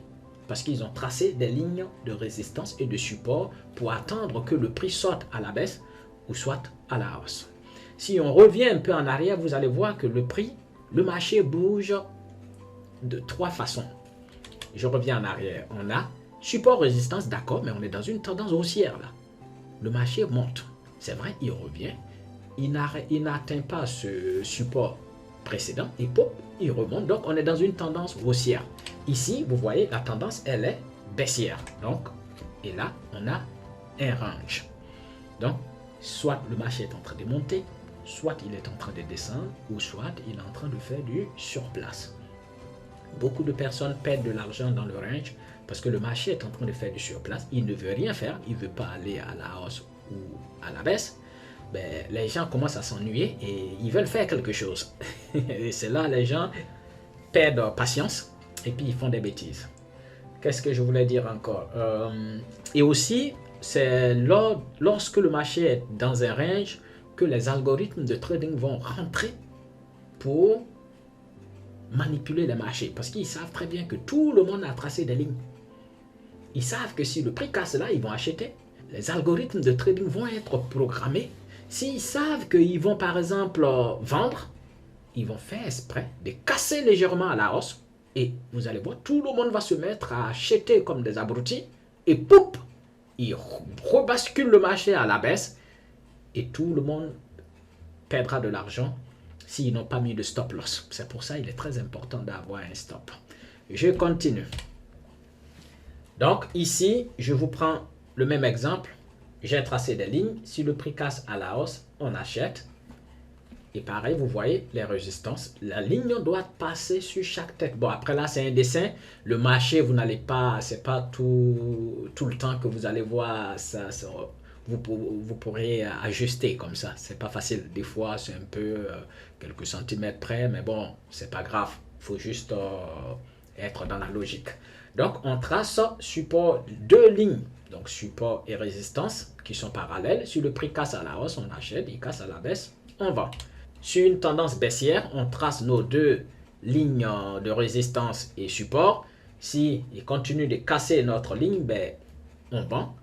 Parce qu'ils ont tracé des lignes de résistance et de support pour attendre que le prix sorte à la baisse ou soit à la hausse. Si on revient un peu en arrière, vous allez voir que le marché bouge de trois façons. Je reviens en arrière. On a support, résistance, d'accord, mais on est dans une tendance haussière là. Le marché monte. C'est vrai, il revient. Il n'atteint pas ce support précédent et pop, il remonte. Donc, on est dans une tendance haussière. Ici, vous voyez, la tendance, elle est baissière. Donc, et là, on a un range. Donc, soit le marché est en train de monter, soit il est en train de descendre, ou soit il est en train de faire du surplace. Beaucoup de personnes perdent de l'argent dans le range parce que le marché est en train de faire du surplace. Il ne veut rien faire, il ne veut pas aller à la hausse ou à la baisse. Ben, les gens commencent à s'ennuyer et ils veulent faire quelque chose. Et c'est là les gens perdent patience et puis ils font des bêtises. Qu'est-ce que je voulais dire encore? Et aussi, c'est lorsque le marché est dans un range que les algorithmes de trading vont rentrer pour manipuler les marchés. Parce qu'ils savent très bien que tout le monde a tracé des lignes. Ils savent que si le prix casse là, ils vont acheter. Les algorithmes de trading vont être programmés. S'ils savent qu'ils vont par exemple vendre, ils vont faire exprès de casser légèrement à la hausse. Et vous allez voir, tout le monde va se mettre à acheter comme des abrutis. Et poup, ils rebasculent le marché à la baisse. Et tout le monde perdra de l'argent s'ils n'ont pas mis de stop loss. C'est pour ça qu'il est très important d'avoir un stop. Je continue. Donc ici, je vous prends le même exemple. J'ai tracé des lignes. Si le prix casse à la hausse, on achète. Et pareil, vous voyez les résistances. La ligne doit passer sur chaque tête. Bon, après là, c'est un dessin. Le marché, vous n'allez pas, c'est pas tout le temps que vous allez voir ça. Vous pourrez ajuster comme ça. C'est pas facile. Des fois, c'est un peu quelques centimètres près. Mais bon, c'est pas grave. Il faut juste être dans la logique. Donc, on trace support, deux lignes. Donc, support et résistance qui sont parallèles. Si le prix casse à la hausse, on achète. Il casse à la baisse, on vend. Sur une tendance baissière, on trace nos deux lignes de résistance et support. Si il continue de casser notre ligne, ben, on vend.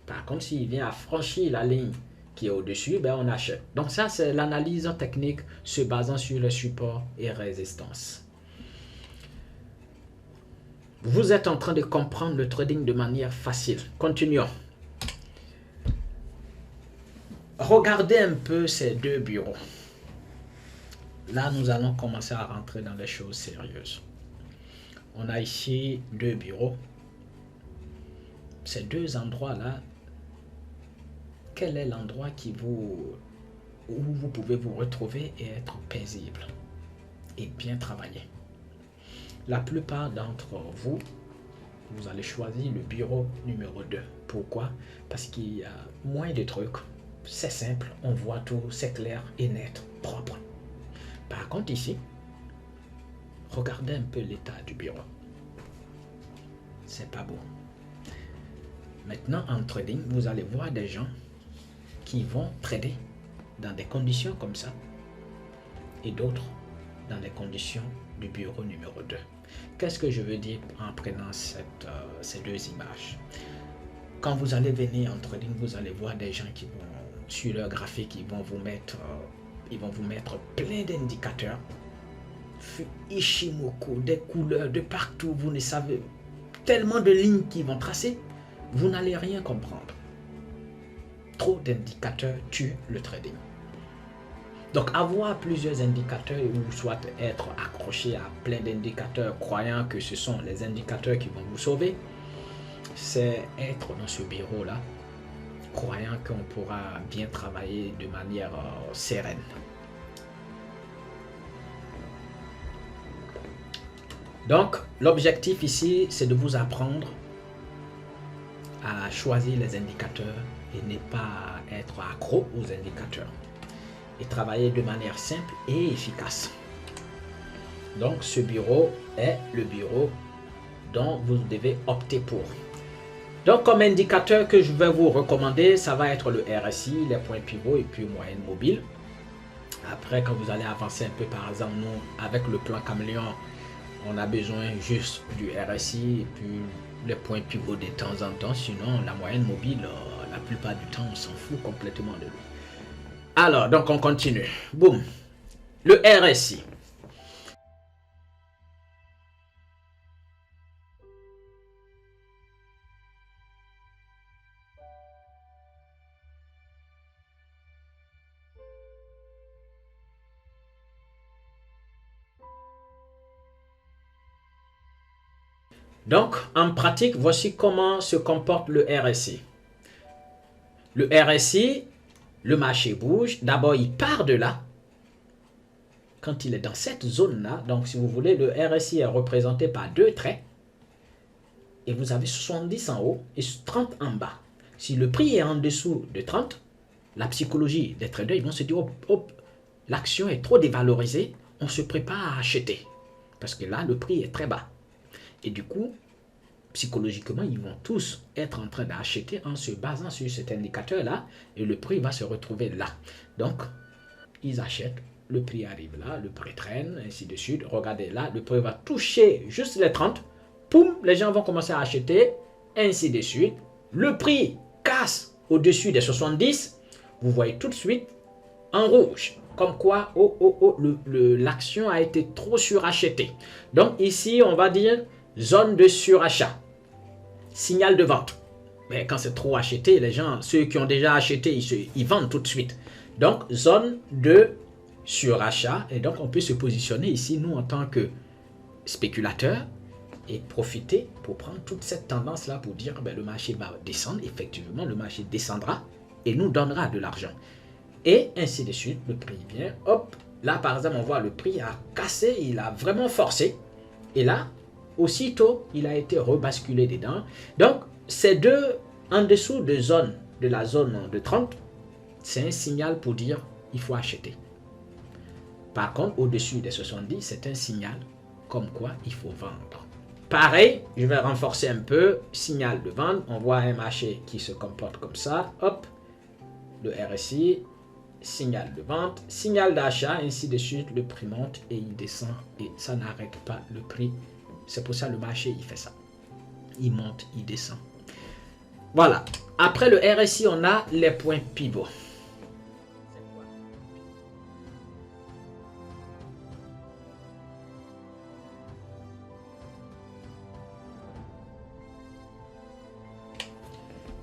Par contre, s'il vient à franchir la ligne qui est au-dessus, ben, on achète. Donc ça, c'est l'analyse technique se basant sur les supports et résistances. Vous êtes en train de comprendre le trading de manière facile. Continuons. Regardez un peu ces deux bureaux. Là, nous allons commencer à rentrer dans les choses sérieuses. On a ici deux bureaux. Ces deux endroits-là, quel est l'endroit où vous pouvez vous retrouver et être paisible et bien travailler? La plupart d'entre vous, vous allez choisir le bureau numéro 2. Pourquoi? Parce qu'il y a moins de trucs. C'est simple, on voit tout, c'est clair et net, propre. Par contre ici, regardez un peu l'état du bureau. C'est pas beau. Maintenant en trading, vous allez voir des gens qui vont trader dans des conditions comme ça et d'autres dans les conditions du bureau numéro 2. Qu'est-ce que je veux dire en prenant ces deux images? Quand vous allez venir en trading, vous allez voir des gens qui vont, sur leur graphique, ils vont vous mettre plein d'indicateurs. Ishimoku, des couleurs de partout, vous ne savez, tellement de lignes qui vont tracer, vous n'allez rien comprendre. Trop d'indicateurs tuent le trading. Donc avoir plusieurs indicateurs ou soit être accroché à plein d'indicateurs croyant que ce sont les indicateurs qui vont vous sauver, c'est être dans ce bureau-là, croyant qu'on pourra bien travailler de manière sereine. Donc, l'objectif ici, c'est de vous apprendre à choisir les indicateurs et ne pas être accro aux indicateurs. Et travailler de manière simple et efficace. Donc, ce bureau est le bureau dont vous devez opter pour. Donc, comme indicateur que je vais vous recommander, ça va être le RSI, les points pivots et puis moyenne mobile. Après, quand vous allez avancer un peu, par exemple, nous, avec le plan caméléon, on a besoin juste du RSI et puis les points pivots de temps en temps. Sinon, la moyenne mobile, la plupart du temps, on s'en fout complètement de lui. Alors, donc on continue. Boum. Le RSI. Donc, en pratique, voici comment se comporte le RSI. Le RSI, le marché bouge. D'abord, il part de là. Quand il est dans cette zone-là, donc si vous voulez, le RSI est représenté par deux traits. Et vous avez 70 en haut et 30 en bas. Si le prix est en dessous de 30, la psychologie des traders, ils vont se dire, hop, hop, l'action est trop dévalorisée, on se prépare à acheter. Parce que là, le prix est très bas. Et du coup, psychologiquement, ils vont tous être en train d'acheter en se basant sur cet indicateur-là et le prix va se retrouver là. Donc, ils achètent, le prix arrive là, le prix traîne, ainsi de suite. Regardez là, le prix va toucher juste les 30. Poum, les gens vont commencer à acheter, ainsi de suite. Le prix casse au-dessus des 70. Vous voyez tout de suite en rouge. Comme quoi, l'action a été trop surachetée. Donc ici, on va dire zone de surachat. Signal de vente. Mais quand c'est trop acheté, les gens, ceux qui ont déjà acheté, ils vendent tout de suite. Donc, zone de surachat. Et donc, on peut se positionner ici, nous, en tant que spéculateurs, et profiter pour prendre toute cette tendance-là pour dire ben, le marché va descendre. Effectivement, le marché descendra et nous donnera de l'argent. Et ainsi de suite, le prix vient. Hop, là, par exemple, on voit le prix a cassé, il a vraiment forcé. Et là, aussitôt, il a été rebasculé dedans. Donc, ces deux en dessous de la zone de 30, c'est un signal pour dire il faut acheter. Par contre, au-dessus des 70, c'est un signal comme quoi il faut vendre. Pareil, je vais renforcer un peu, signal de vente. On voit un marché qui se comporte comme ça. Hop, le RSI, signal de vente, signal d'achat, ainsi de suite. Le prix monte et il descend et ça n'arrête pas le prix. C'est pour ça le marché, il fait ça. Il monte, il descend. Voilà. Après le RSI, on a les points pivots.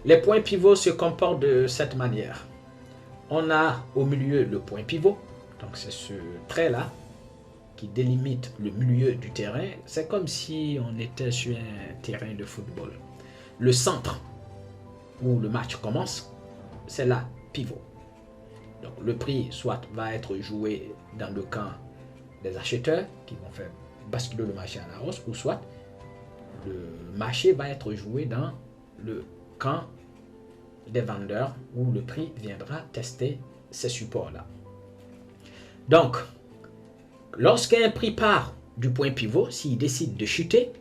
Les points pivots se comportent de cette manière. On a au milieu le point pivot. Donc c'est ce trait-là qui délimite le milieu du terrain. C'est comme si on était sur un terrain de football. Le centre où le match commence, c'est là, pivot. Donc le prix soit va être joué dans le camp des acheteurs qui vont faire basculer le marché à la hausse, ou soit le marché va être joué dans le camp des vendeurs où le prix viendra tester ces supports-là. Donc, lorsqu'un prix part du point pivot, s'il décide de chuter,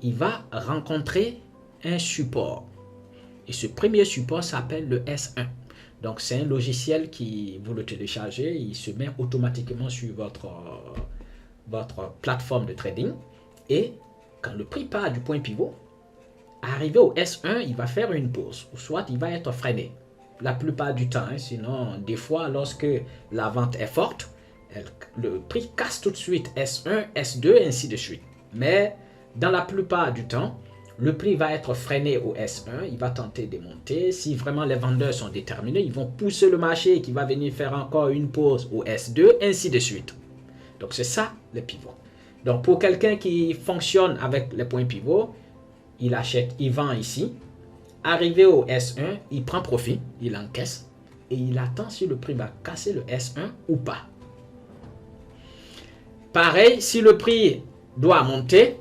il va rencontrer un support. Et ce premier support s'appelle le S1. Donc, c'est un logiciel qui, vous le téléchargez, il se met automatiquement sur votre plateforme de trading. Et quand le prix part du point pivot, arrivé au S1, il va faire une pause, ou soit il va être freiné. La plupart du temps, sinon, des fois, lorsque la vente est forte, le prix casse tout de suite S1, S2, ainsi de suite. Mais dans la plupart du temps, le prix va être freiné au S1, il va tenter de monter. Si vraiment les vendeurs sont déterminés, ils vont pousser le marché qui va venir faire encore une pause au S2, ainsi de suite. Donc c'est ça le pivot. Donc pour quelqu'un qui fonctionne avec les points pivots, il achète, il vend ici. Arrivé au S1, il prend profit, il encaisse et il attend si le prix va casser le S1 ou pas. Pareil, si le prix doit monter,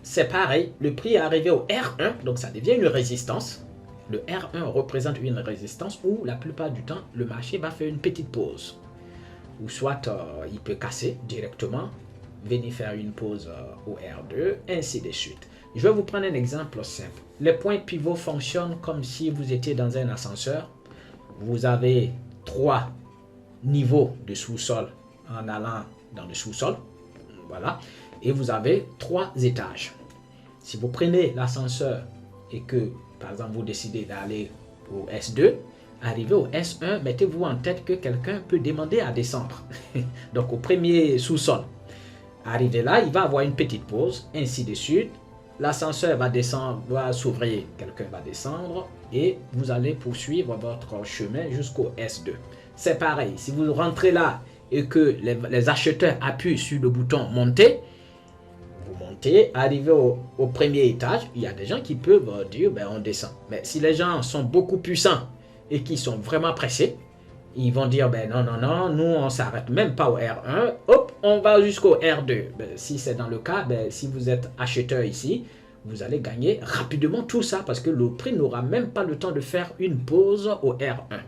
c'est pareil. Le prix est arrivé au R1, donc ça devient une résistance. Le R1 représente une résistance où la plupart du temps, le marché va faire une petite pause. Ou soit il peut casser directement, venir faire une pause au R2, ainsi de suite. Je vais vous prendre un exemple simple. Les points pivots fonctionnent comme si vous étiez dans un ascenseur. Vous avez 3 niveaux de sous-sol en allant dans le sous-sol. Voilà. Et vous avez 3 étages. Si vous prenez l'ascenseur et que, par exemple, vous décidez d'aller au S2, arrivé au S1, mettez-vous en tête que quelqu'un peut demander à descendre. Donc, au premier sous-sol. Arrivé là, il va avoir une petite pause, ainsi de suite. L'ascenseur va descendre, va s'ouvrir, quelqu'un va descendre et vous allez poursuivre votre chemin jusqu'au S2. C'est pareil, si vous rentrez là et que les acheteurs appuient sur le bouton monter, vous montez, arrivez au premier étage, il y a des gens qui peuvent dire ben on descend. Mais si les gens sont beaucoup puissants et qui sont vraiment pressés, ils vont dire ben non, non, non, nous on s'arrête même pas au R1, hop, on va jusqu'au R2. Ben, si c'est dans le cas, ben, si vous êtes acheteur ici, vous allez gagner rapidement tout ça parce que le prix n'aura même pas le temps de faire une pause au R1.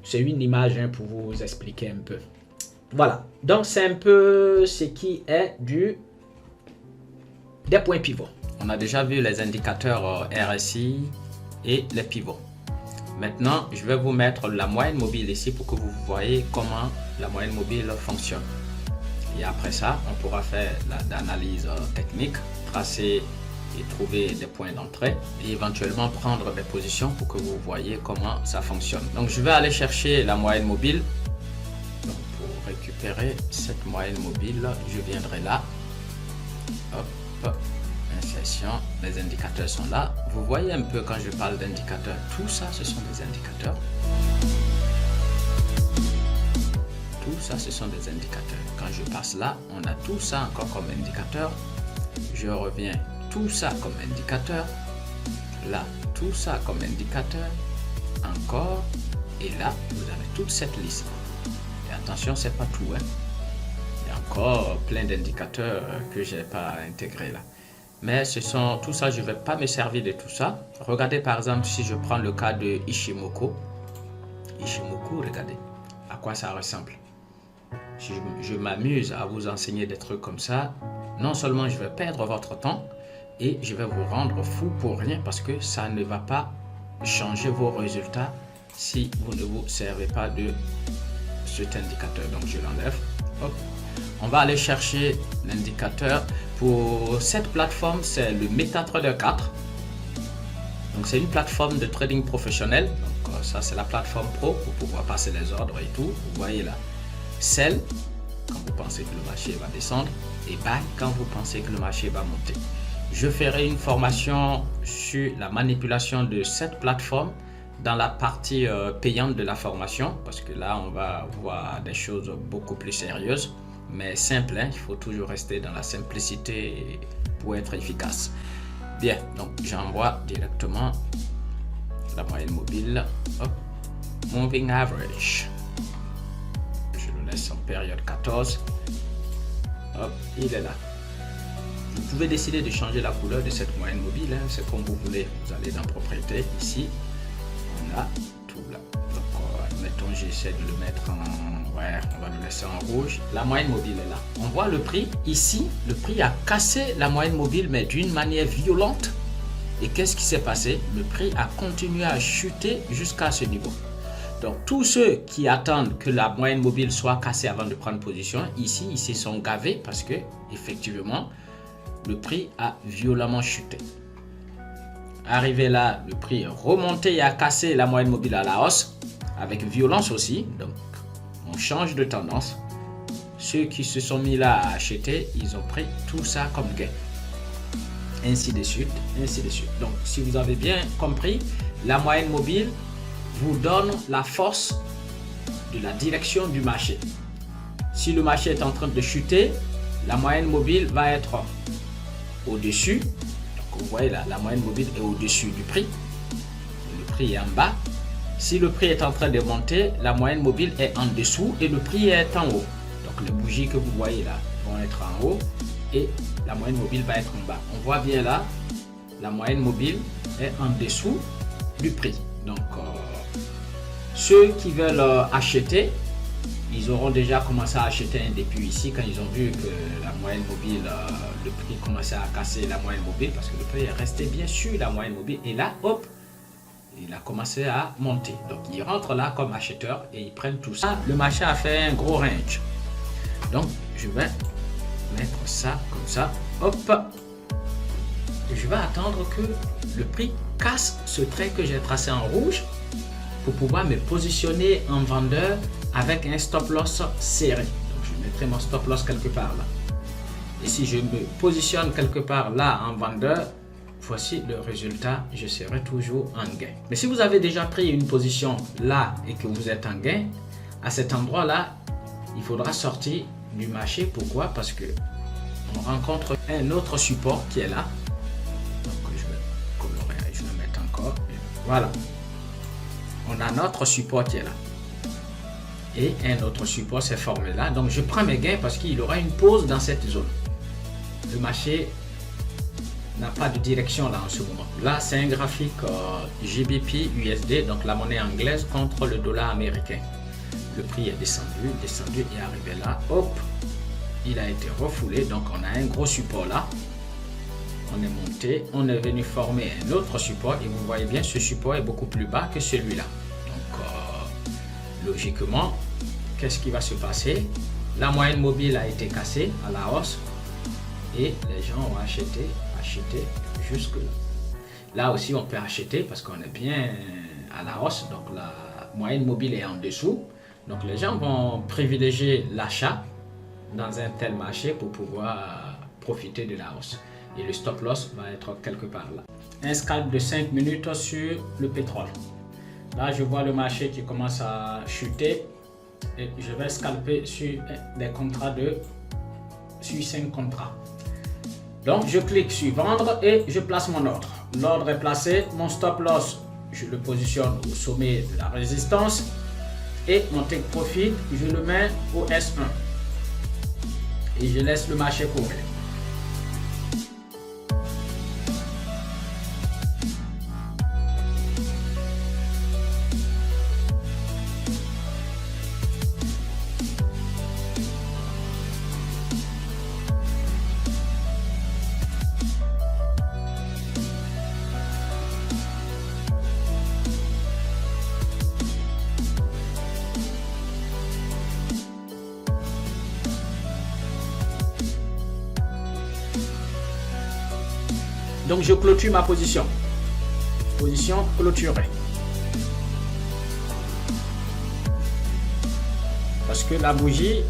C'est une image pour vous expliquer un peu. Voilà, donc c'est un peu ce qui est des points pivots. On a déjà vu les indicateurs RSI et les pivots. Maintenant, je vais vous mettre la moyenne mobile ici pour que vous voyez comment la moyenne mobile fonctionne. Et après ça, on pourra faire l'analyse technique, tracer et trouver des points d'entrée et éventuellement prendre des positions pour que vous voyez comment ça fonctionne. Donc, je vais aller chercher la moyenne mobile. Donc, pour récupérer cette moyenne mobile, je viendrai là. Hop, insertion, les indicateurs sont là. Vous voyez un peu quand je parle d'indicateurs, tout ça, ce sont des indicateurs. Tout ça, ce sont des indicateurs. Quand je passe là, on a tout ça encore comme indicateur. Je reviens, tout ça comme indicateur. Là, tout ça comme indicateur. Encore. Et là, vous avez toute cette liste. Et attention, c'est pas tout. Hein. Il y a encore plein d'indicateurs que je n'ai pas intégrés là. Mais ce sont tout ça, je ne vais pas me servir de tout ça. Regardez par exemple si je prends le cas de Ishimoku. Ishimoku, regardez à quoi ça ressemble. Si je m'amuse à vous enseigner des trucs comme ça, non seulement je vais perdre votre temps et je vais vous rendre fou pour rien parce que ça ne va pas changer vos résultats si vous ne vous servez pas de cet indicateur. Donc je l'enlève. Hop. On va aller chercher l'indicateur. Pour cette plateforme, c'est le MetaTrader 4. Donc c'est une plateforme de trading professionnel. Donc ça c'est la plateforme pro pour pouvoir passer les ordres et tout. Vous voyez là. Sell quand vous pensez que le marché va descendre et buy quand vous pensez que le marché va monter. Je ferai une formation sur la manipulation de cette plateforme dans la partie payante de la formation parce que là on va voir des choses beaucoup plus sérieuses mais simple, hein? Il faut toujours rester dans la simplicité pour être efficace. Bien, donc j'envoie directement la moyenne mobile. Hop. Moving average. Je le laisse en période 14. Hop, il est là. Vous pouvez décider de changer la couleur de cette moyenne mobile, hein? C'est comme vous voulez. Vous allez dans propriété, ici, on a tout là. Donc, mettons, j'essaie de le mettre en... Ouais, on va le laisser en rouge. La moyenne mobile est là. On voit le prix. Ici, le prix a cassé la moyenne mobile, mais d'une manière violente. Et qu'est-ce qui s'est passé? Le prix a continué à chuter jusqu'à ce niveau. Donc, tous ceux qui attendent que la moyenne mobile soit cassée avant de prendre position, ici, ils se sont gavés parce que, effectivement, le prix a violemment chuté. Arrivé là, le prix est remonté et a cassé la moyenne mobile à la hausse, avec violence aussi. Donc, on change de tendance. Ceux qui se sont mis là à acheter, ils ont pris tout ça comme gain. Ainsi de suite, ainsi de suite. Donc, si vous avez bien compris, la moyenne mobile vous donne la force de la direction du marché. Si le marché est en train de chuter, la moyenne mobile va être au-dessus. Donc, vous voyez là, la moyenne mobile est au-dessus du prix. Le prix est en bas. Si le prix est en train de monter, la moyenne mobile est en dessous et le prix est en haut. Donc les bougies que vous voyez là vont être en haut et la moyenne mobile va être en bas. On voit bien là, la moyenne mobile est en dessous du prix. Donc ceux qui veulent acheter, ils auront déjà commencé à acheter un début ici quand ils ont vu que la moyenne mobile, le prix commençait à casser la moyenne mobile parce que le prix est resté bien sur la moyenne mobile et là, hop, il a commencé à monter. Donc, ils rentrent là comme acheteurs et ils prennent tout ça. Le marché a fait un gros range. Donc, je vais mettre ça comme ça. Hop. Je vais attendre que le prix casse ce trait que j'ai tracé en rouge pour pouvoir me positionner en vendeur avec un stop loss serré. Donc, je mettrai mon stop loss quelque part là. Et si je me positionne quelque part là en vendeur, voici le résultat, je serai toujours en gain. Mais si vous avez déjà pris une position là et que vous êtes en gain, à cet endroit-là, il faudra sortir du marché. Pourquoi? Parce que on rencontre un autre support qui est là. Donc je vais colorer, je vais mettre encore. Voilà. On a notre support qui est là. Et un autre support s'est formé là. Donc je prends mes gains parce qu'il y aura une pause dans cette zone. Le marché n'a pas de direction là en ce moment. Là, c'est un graphique GBP USD, donc la monnaie anglaise contre le dollar américain. Le prix est descendu et arrivé là. Hop, il a été refoulé. Donc, on a un gros support là. on est monté, on est venu former un autre support et vous voyez bien ce support est beaucoup plus bas que celui-là. Donc logiquement, qu'est-ce qui va se passer? La moyenne mobile a été cassée à la hausse et les gens ont acheté jusque là. Là aussi on peut acheter parce qu'on est bien à la hausse, donc la moyenne mobile est en dessous. Donc les gens vont privilégier l'achat dans un tel marché pour pouvoir profiter de la hausse. Et le stop loss va être quelque part là. Un scalp de 5 minutes sur le pétrole. Là, je vois le marché qui commence à chuter. Et je vais scalper sur des contrats sur 5 contrats. Donc, je clique sur vendre et je place mon ordre. L'ordre est placé. Mon stop loss, je le positionne au sommet de la résistance. Et mon take profit, je le mets au S1. Et je laisse le marché courir. Donc je clôture ma position. Position clôturée. Parce que la bougie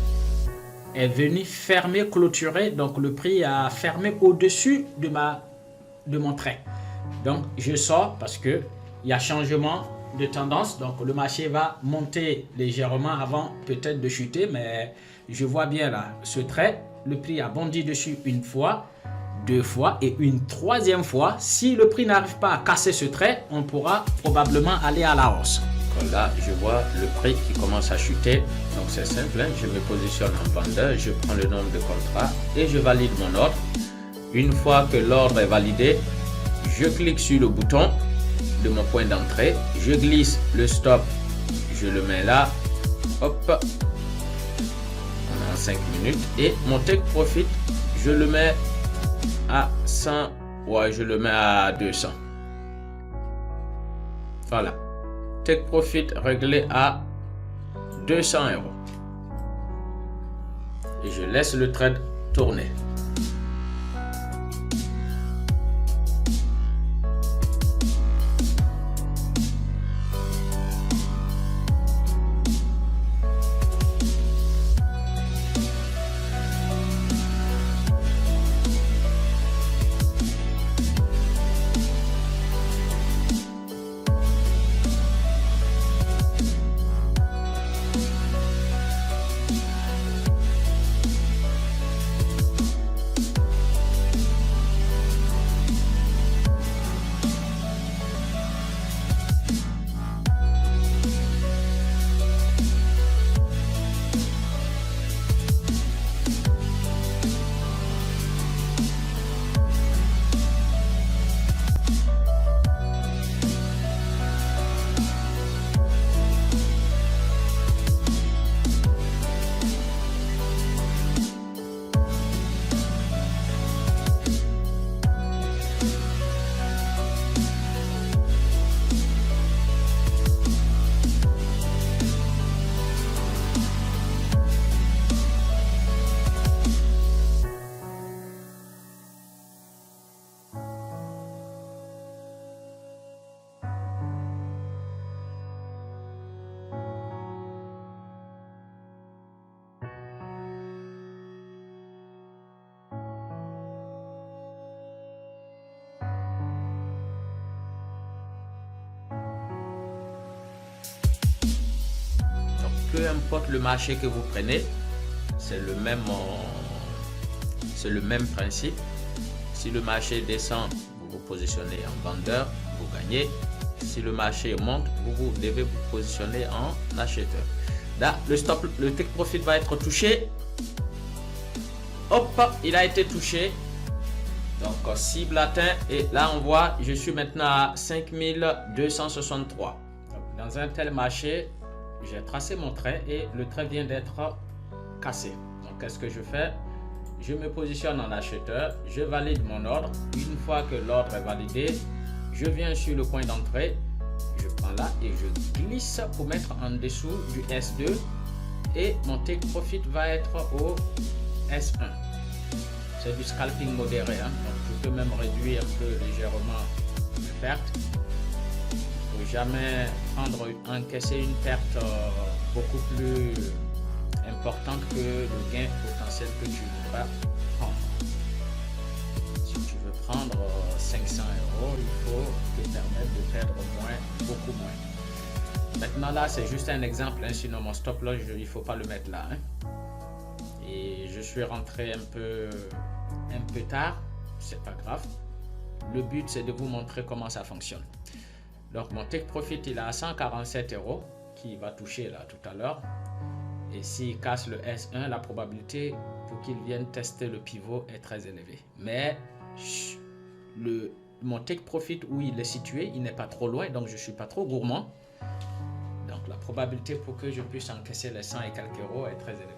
est venue fermer, clôturer. Donc le prix a fermé au-dessus de mon trait. Donc je sors parce que il y a changement de tendance. Donc le marché va monter légèrement avant peut-être de chuter. Mais je vois bien là ce trait. Le prix a bondi dessus une fois, 2 fois et une 3e fois. Si le prix n'arrive pas à casser ce trait, on pourra probablement aller à la hausse. Là, je vois le prix qui commence à chuter. Donc c'est simple, hein? Je me positionne en vendeur, je prends le nombre de contrats et je valide mon ordre. Une fois que l'ordre est validé, je clique sur le bouton de mon point d'entrée, je glisse le stop, je le mets là, hop, on est en 5 minutes et mon take profit, je le mets à 100, ouais, je le mets à 200. Voilà. Take profit réglé à 200 €. Et je laisse le trade tourner. Peu importe le marché que vous prenez, c'est le même principe. Si le marché descend, vous vous positionnez en vendeur, vous gagnez. Si le marché monte, vous devez vous positionner en acheteur. Là, le take profit va être touché. Hop, il a été touché. Donc, cible atteint. Et là, on voit, je suis maintenant à 5263. Dans un tel marché, j'ai tracé mon trait et le trait vient d'être cassé. Donc, qu'est-ce que je fais? je me positionne en acheteur, je valide mon ordre. Une fois que l'ordre est validé, je viens sur le point d'entrée, je prends là et je glisse pour mettre en dessous du S2 et mon take profit va être au S1. C'est du scalping modéré, hein? Donc je peux même réduire un peu légèrement mes pertes. Il ne faut jamais encaisser une perte beaucoup plus importante que le gain potentiel que tu voudras prendre. Si tu veux prendre 500 euros, il faut te permettre de perdre beaucoup moins. Maintenant là, c'est juste un exemple, hein, sinon mon stop loss, il ne faut pas le mettre là. Hein. Et je suis rentré un peu tard, c'est pas grave. Le but, c'est de vous montrer comment ça fonctionne. Donc mon take profit, il est à 147 euros qui va toucher là tout à l'heure. Et s'il casse le S1, la probabilité pour qu'il vienne tester le pivot est très élevée. Mais mon take profit où il est situé, il n'est pas trop loin, donc je ne suis pas trop gourmand. Donc la probabilité pour que je puisse encaisser les 100 et quelques euros est très élevée.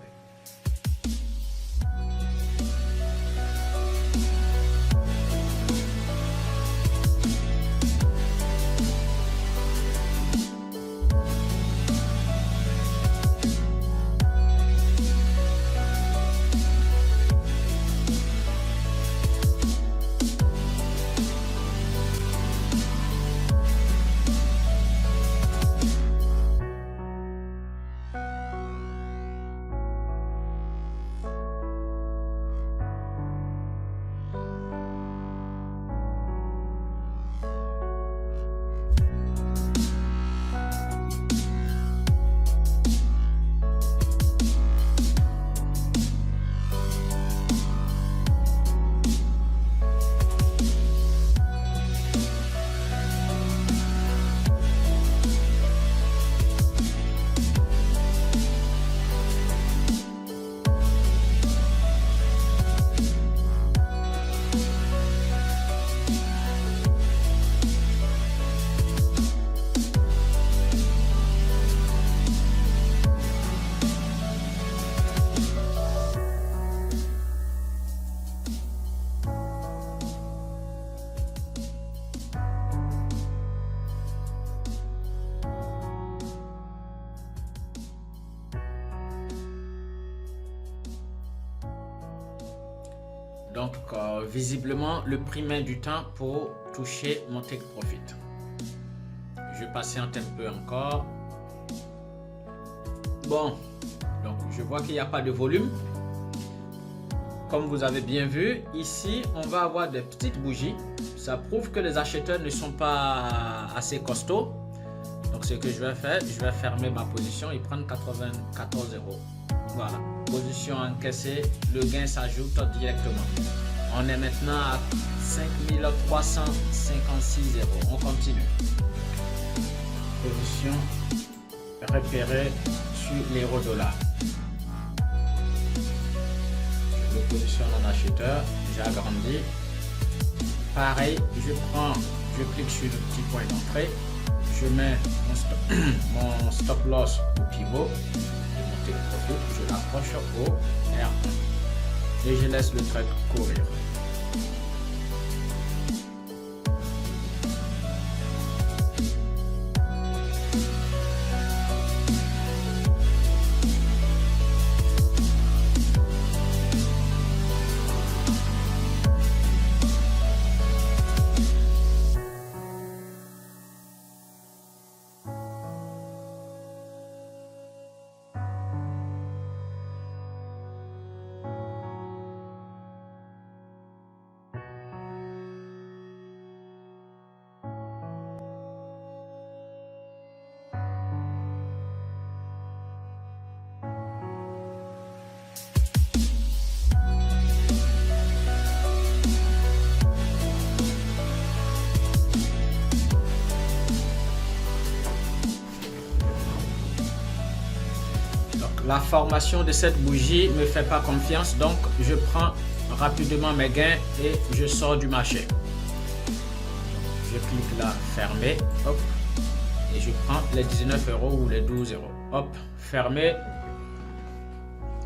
Donc, visiblement, le prix met du temps pour toucher mon take profit. Je patiente un peu encore. Bon, donc je vois qu'il n'y a pas de volume. Comme vous avez bien vu, ici, on va avoir des petites bougies. Ça prouve que les acheteurs ne sont pas assez costauds. Donc, ce que je vais faire, je vais fermer ma position et prendre 94 euros. Voilà, position encaissée, le gain s'ajoute directement. On est maintenant à 5356 euros. On continue. Position repérée sur l'euro-dollar. Je me positionne en acheteur, j'agrandis. Pareil, je clique sur le petit point d'entrée. Je mets mon stop loss au pivot. Je l'approche au R1 et je laisse le trade courir. La formation de cette bougie ne me fait pas confiance, donc je prends rapidement mes gains et je sors du marché. Je clique là, fermer, hop, et je prends les 19 euros ou les 12 euros. Hop, fermer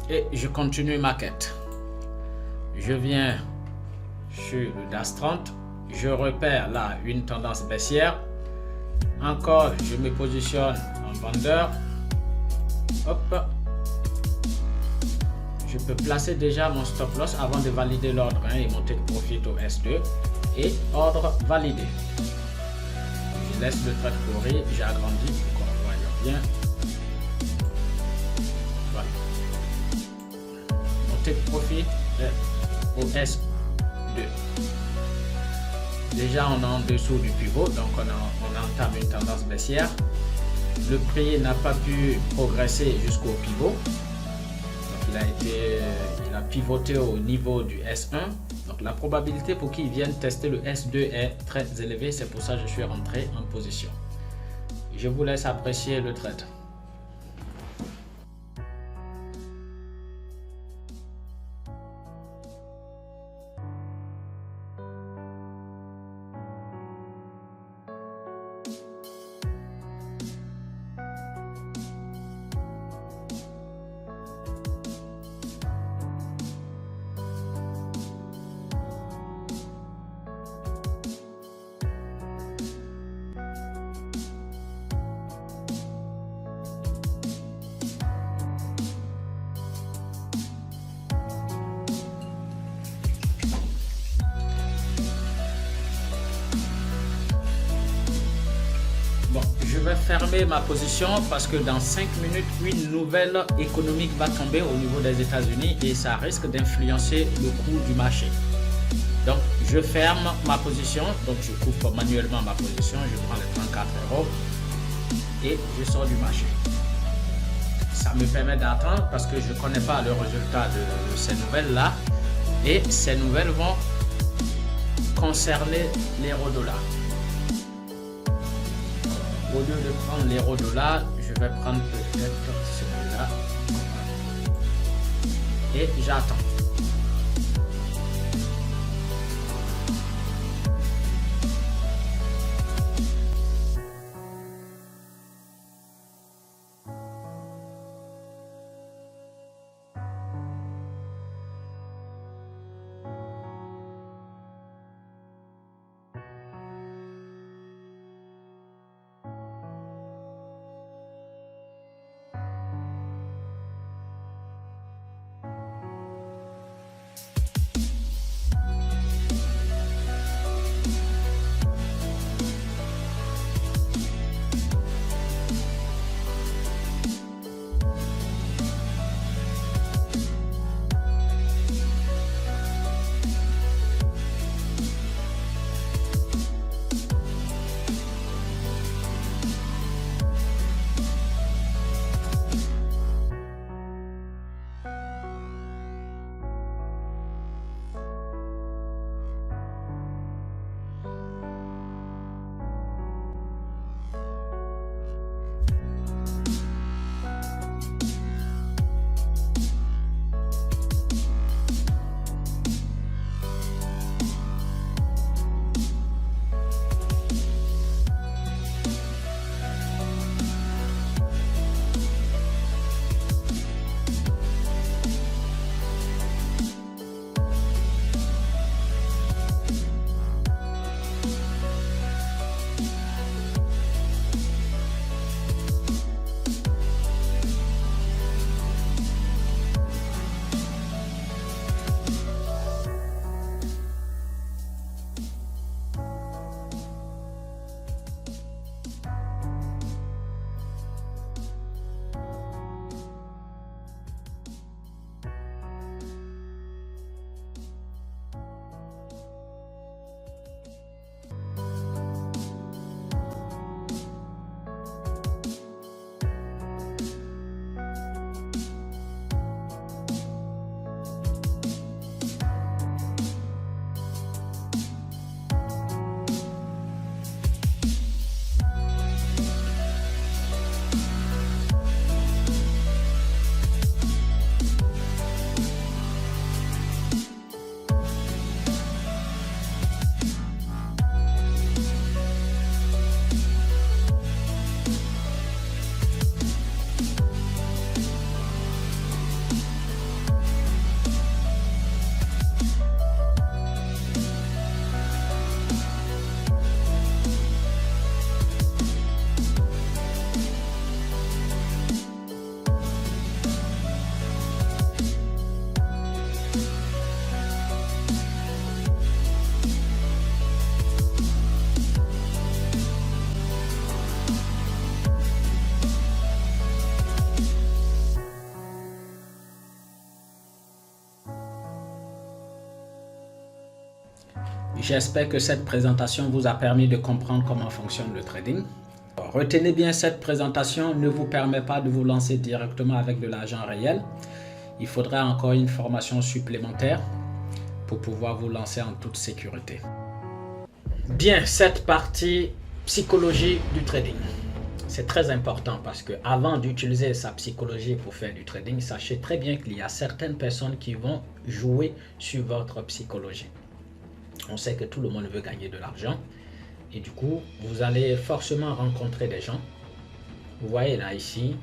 et je continue ma quête. Je viens sur le DAX 30. Je repère là une tendance baissière. Encore, je me positionne en vendeur. Hop. Je peux placer déjà mon stop loss avant de valider l'ordre 1 et monter de profit au S2. Et ordre validé. Je laisse le trade courir. J'agrandis pour qu'on voit bien. Voilà. Montée de profit au S2. Déjà, on est en dessous du pivot, donc on entame une tendance baissière. Le prix n'a pas pu progresser jusqu'au pivot. Donc, il a pivoté au niveau du S1. Donc, la probabilité pour qu'il vienne tester le S2 est très élevée. C'est pour ça que je suis rentré en position. Je vous laisse apprécier le trade. Bon, je vais fermer ma position parce que dans 5 minutes, une nouvelle économique va tomber au niveau des États-Unis et ça risque d'influencer le cours du marché. Donc, je ferme ma position. Donc, je coupe manuellement ma position. Je prends les 34 euros et je sors du marché. Ça me permet d'attendre parce que je ne connais pas le résultat de ces nouvelles-là. Et ces nouvelles vont concerner l'euro-dollar. Au lieu de prendre l'euro-dollar, je vais prendre peut-être celui-là. Et j'attends. J'espère que cette présentation vous a permis de comprendre comment fonctionne le trading. Retenez bien, cette présentation ne vous permet pas de vous lancer directement avec de l'argent réel. Il faudra encore une formation supplémentaire pour pouvoir vous lancer en toute sécurité. Bien, cette partie psychologie du trading. C'est très important parce que avant d'utiliser sa psychologie pour faire du trading, sachez très bien qu'il y a certaines personnes qui vont jouer sur votre psychologie. On sait que tout le monde veut gagner de l'argent et du coup, vous allez forcément rencontrer des gens. Vous voyez là ici,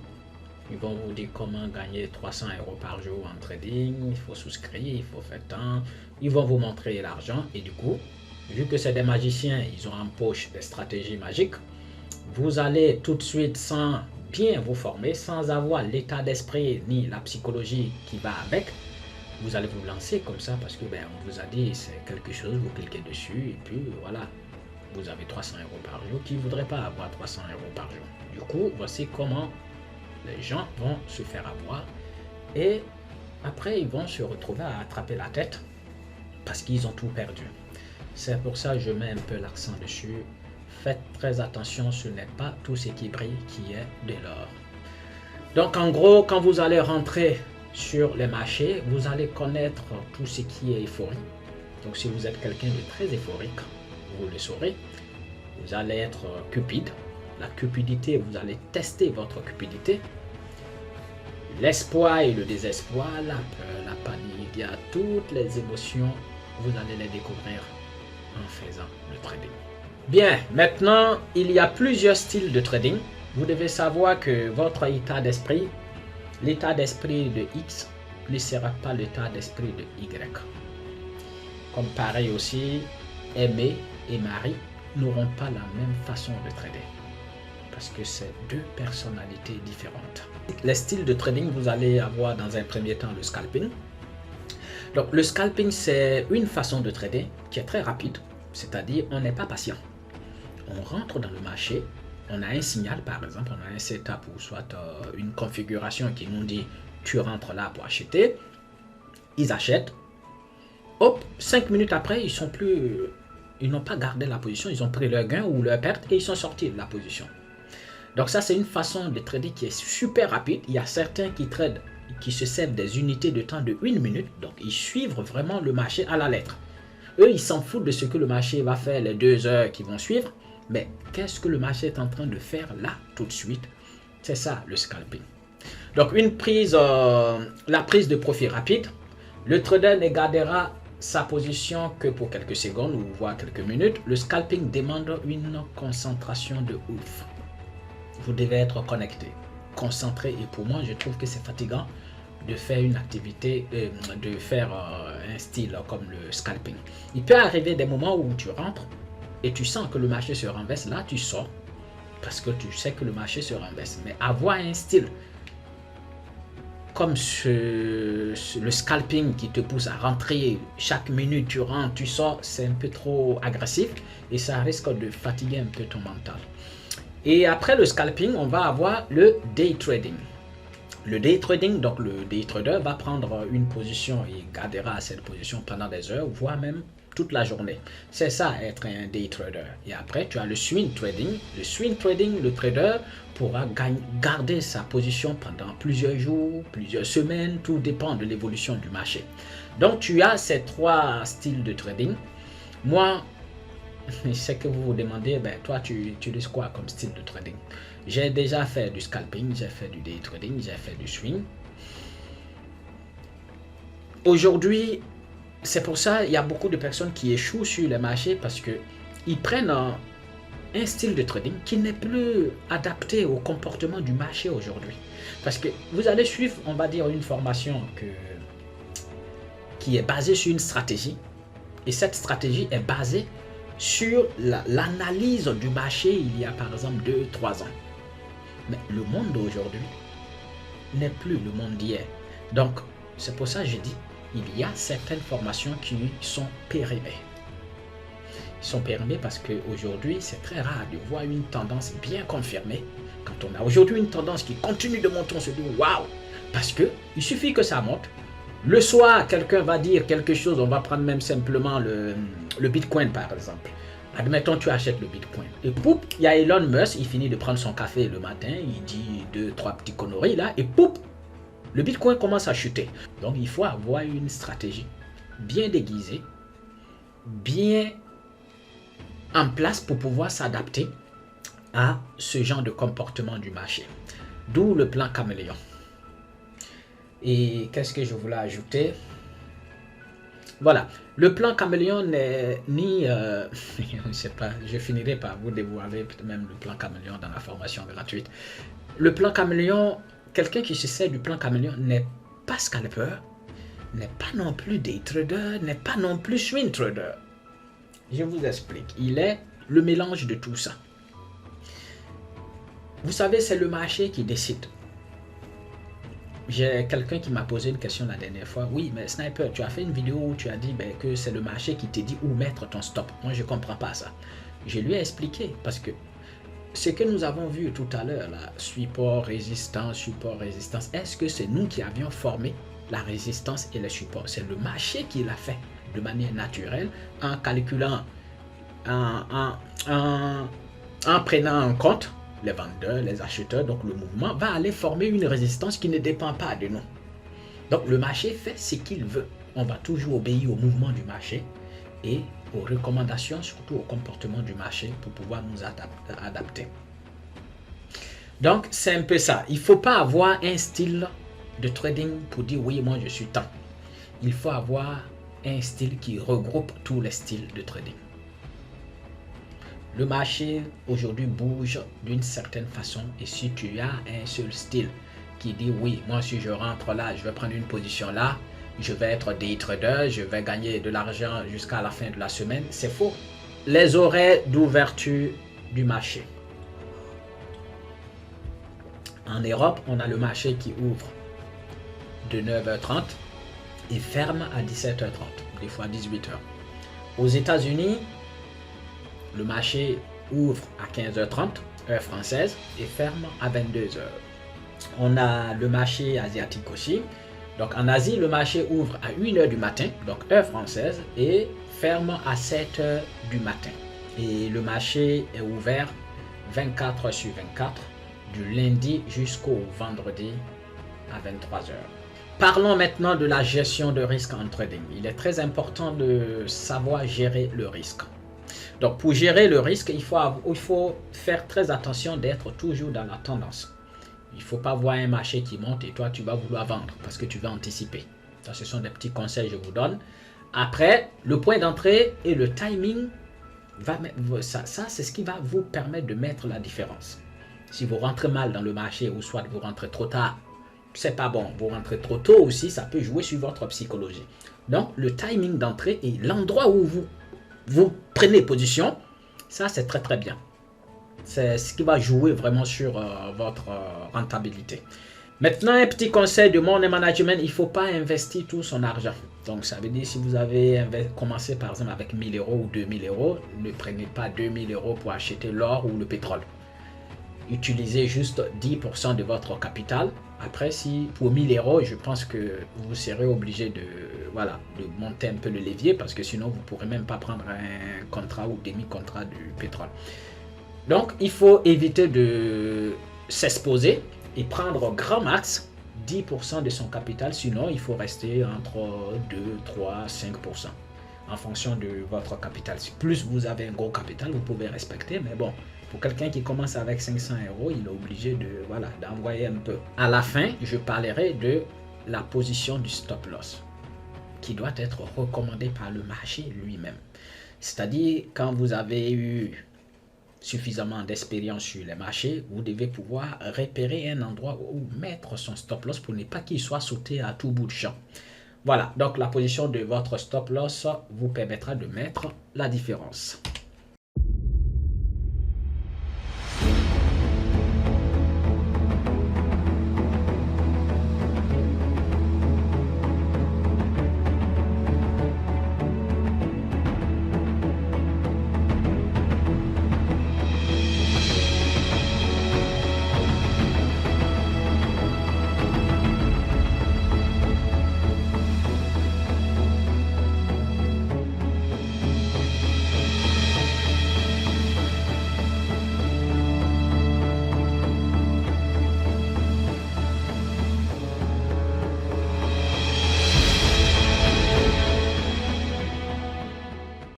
ils vont vous dire comment gagner 300 € par jour en trading, il faut souscrire, il faut faire tant. Ils vont vous montrer l'argent et du coup, vu que c'est des magiciens, ils ont en poche des stratégies magiques, vous allez tout de suite, sans bien vous former, sans avoir l'état d'esprit ni la psychologie qui va avec, vous allez vous lancer comme ça parce que on vous a dit c'est quelque chose, vous cliquez dessus et puis voilà, vous avez 300 € par jour. Qui ne voudrait pas avoir 300 € par jour? Du coup, voici comment les gens vont se faire avoir et après ils vont se retrouver à attraper la tête parce qu'ils ont tout perdu. C'est pour ça que je mets un peu l'accent dessus. Faites très attention, ce n'est pas tout ce qui brille qui est de l'or. Donc en gros, quand vous allez rentrer sur les marchés, vous allez connaître tout ce qui est euphorie. Donc si vous êtes quelqu'un de très euphorique, vous le saurez. Vous allez être cupide. La cupidité, vous allez tester votre cupidité. L'espoir et le désespoir, la peur, la panique, il y a toutes les émotions, vous allez les découvrir en faisant le trading. Bien, maintenant, il y a plusieurs styles de trading. Vous devez savoir que votre état d'esprit, l'état d'esprit de X ne sera pas l'état d'esprit de Y. Comme pareil aussi, Aimé et Marie n'auront pas la même façon de trader. Parce que c'est deux personnalités différentes. Les styles de trading, vous allez avoir dans un premier temps le scalping. Donc le scalping, c'est une façon de trader qui est très rapide. C'est-à-dire, on n'est pas patient. On rentre dans le marché, on a un signal par exemple, on a un setup ou soit une configuration qui nous dit tu rentres là pour acheter. Ils achètent. Hop, 5 minutes après, ils n'ont pas gardé la position, ils ont pris leur gain ou leur perte et ils sont sortis de la position. Donc ça, c'est une façon de trader qui est super rapide. Il y a certains qui tradent, qui se servent des unités de temps de 1 minute. Donc ils suivent vraiment le marché à la lettre. Eux, ils s'en foutent de ce que le marché va faire les 2 heures qui vont suivre. Mais qu'est-ce que le marché est en train de faire là, tout de suite? C'est ça, le scalping. Donc, la prise de profit rapide. Le trader ne gardera sa position que pour quelques secondes ou voire quelques minutes. Le scalping demande une concentration de ouf. Vous devez être connecté, concentré. Et pour moi, je trouve que c'est fatigant de faire une activité, de faire un style comme le scalping. Il peut arriver des moments où tu rentres et tu sens que le marché se renverse, là tu sors parce que tu sais que le marché se renverse. Mais avoir un style comme le scalping qui te pousse à rentrer, chaque minute tu rentres, tu sors, c'est un peu trop agressif et ça risque de fatiguer un peu ton mental. Et après le scalping, on va avoir le day trading. Le day trading, donc le day trader va prendre une position et gardera cette position pendant des heures, voire même toute la journée. C'est ça être un day trader. Et après, tu as le swing trading. Le swing trading, le trader pourra garder sa position pendant plusieurs jours, plusieurs semaines. Tout dépend de l'évolution du marché. Donc, tu as ces 3 styles de trading. Moi, je sais que vous vous demandez, toi, tu utilises quoi comme style de trading? J'ai déjà fait du scalping, j'ai fait du day trading, j'ai fait du swing. Aujourd'hui, c'est pour ça qu'il y a beaucoup de personnes qui échouent sur les marchés parce qu'ils prennent un style de trading qui n'est plus adapté au comportement du marché aujourd'hui. Parce que vous allez suivre, on va dire, une formation qui est basée sur une stratégie. Et cette stratégie est basée sur l'analyse du marché il y a par exemple 2-3 ans. Mais le monde d'aujourd'hui n'est plus le monde d'hier. Donc, c'est pour ça que je dis, il y a certaines formations qui sont périmées. Ils sont périmés parce qu'aujourd'hui, c'est très rare de voir une tendance bien confirmée. Quand on a aujourd'hui une tendance qui continue de monter, on se dit waouh! Parce qu'il suffit que ça monte Le soir, quelqu'un va dire quelque chose, on va prendre même simplement le Bitcoin par exemple. Admettons, tu achètes le Bitcoin. Et poup, il y a Elon Musk, il finit de prendre son café le matin, il dit 2-3 petits conneries là, et poup, le Bitcoin commence à chuter. Donc il faut avoir une stratégie bien déguisée, bien en place pour pouvoir s'adapter à ce genre de comportement du marché. D'où le plan caméléon. Et qu'est-ce que je voulais ajouter? Voilà, le plan caméléon n'est ni, je sais pas, je finirai par vous dévoiler même le plan caméléon dans la formation gratuite. Le plan caméléon, quelqu'un qui se sert du plan caméléon n'est pas scalper, n'est pas non plus day trader, n'est pas non plus swing trader. Je vous explique, il est le mélange de tout ça. Vous savez, c'est le marché qui décide. J'ai quelqu'un qui m'a posé une question la dernière fois. Oui, mais Sniper, tu as fait une vidéo où tu as dit que c'est le marché qui te dit où mettre ton stop. Moi, je ne comprends pas ça. Je lui ai expliqué parce que ce que nous avons vu tout à l'heure, là, support, résistance, est-ce que c'est nous qui avions formé la résistance et le support? C'est le marché qui l'a fait de manière naturelle en calculant, en prenant en compte les vendeurs, les acheteurs, donc le mouvement va aller former une résistance qui ne dépend pas de nous. Donc le marché fait ce qu'il veut. On va toujours obéir au mouvement du marché et aux recommandations, surtout au comportement du marché pour pouvoir nous adapter. Donc c'est un peu ça. Il ne faut pas avoir un style de trading pour dire oui, moi je suis tant. Il faut avoir un style qui regroupe tous les styles de trading. Le marché aujourd'hui bouge d'une certaine façon et si tu as un seul style qui dit oui, moi si je rentre là, je vais prendre une position là, je vais être day trader, je vais gagner de l'argent jusqu'à la fin de la semaine, c'est faux. Les horaires d'ouverture du marché. En Europe, on a le marché qui ouvre de 9h30 et ferme à 17h30, des fois 18h. Aux États-Unis, le marché ouvre à 15h30, heure française, et ferme à 22h. On a le marché asiatique aussi. Donc en Asie, le marché ouvre à 1h du matin, donc heure française, et ferme à 7h du matin. Et le marché est ouvert 24h sur 24, du lundi jusqu'au vendredi à 23h. Parlons maintenant de la gestion de risque en trading. Il est très important de savoir gérer le risque. Donc pour gérer le risque, il faut faire très attention d'être toujours dans la tendance. Il ne faut pas voir un marché qui monte et toi tu vas vouloir vendre parce que tu vas anticiper. Ça, ce sont des petits conseils que je vous donne. Après, le point d'entrée et le timing, ça c'est ce qui va vous permettre de mettre la différence. Si vous rentrez mal dans le marché ou soit vous rentrez trop tard, c'est pas bon. Vous rentrez trop tôt aussi, ça peut jouer sur votre psychologie. Donc le timing d'entrée et l'endroit où vous prenez position, ça c'est très très bien. C'est ce qui va jouer vraiment sur votre rentabilité. Maintenant, un petit conseil de money management, il ne faut pas investir tout son argent. Donc ça veut dire si vous avez commencé par exemple avec 1000 euros ou 2000 euros, ne prenez pas 2000 euros pour acheter l'or ou le pétrole. Utilisez juste 10% de votre capital. Après, si pour 1000 euros, je pense que vous serez obligé de monter un peu le levier parce que sinon, vous ne pourrez même pas prendre un contrat ou demi-contrat du pétrole. Donc, il faut éviter de s'exposer et prendre grand max 10% de son capital. Sinon, il faut rester entre 2, 3, 5% en fonction de votre capital. Si plus vous avez un gros capital, vous pouvez respecter. Mais bon, pour quelqu'un qui commence avec 500 euros, il est obligé d'envoyer un peu. À la fin, je parlerai de la position du stop loss qui doit être recommandée par le marché lui-même. C'est-à-dire, quand vous avez eu suffisamment d'expérience sur les marchés, vous devez pouvoir repérer un endroit où mettre son stop loss pour ne pas qu'il soit sauté à tout bout de champ. Voilà, donc la position de votre stop loss vous permettra de mettre la différence.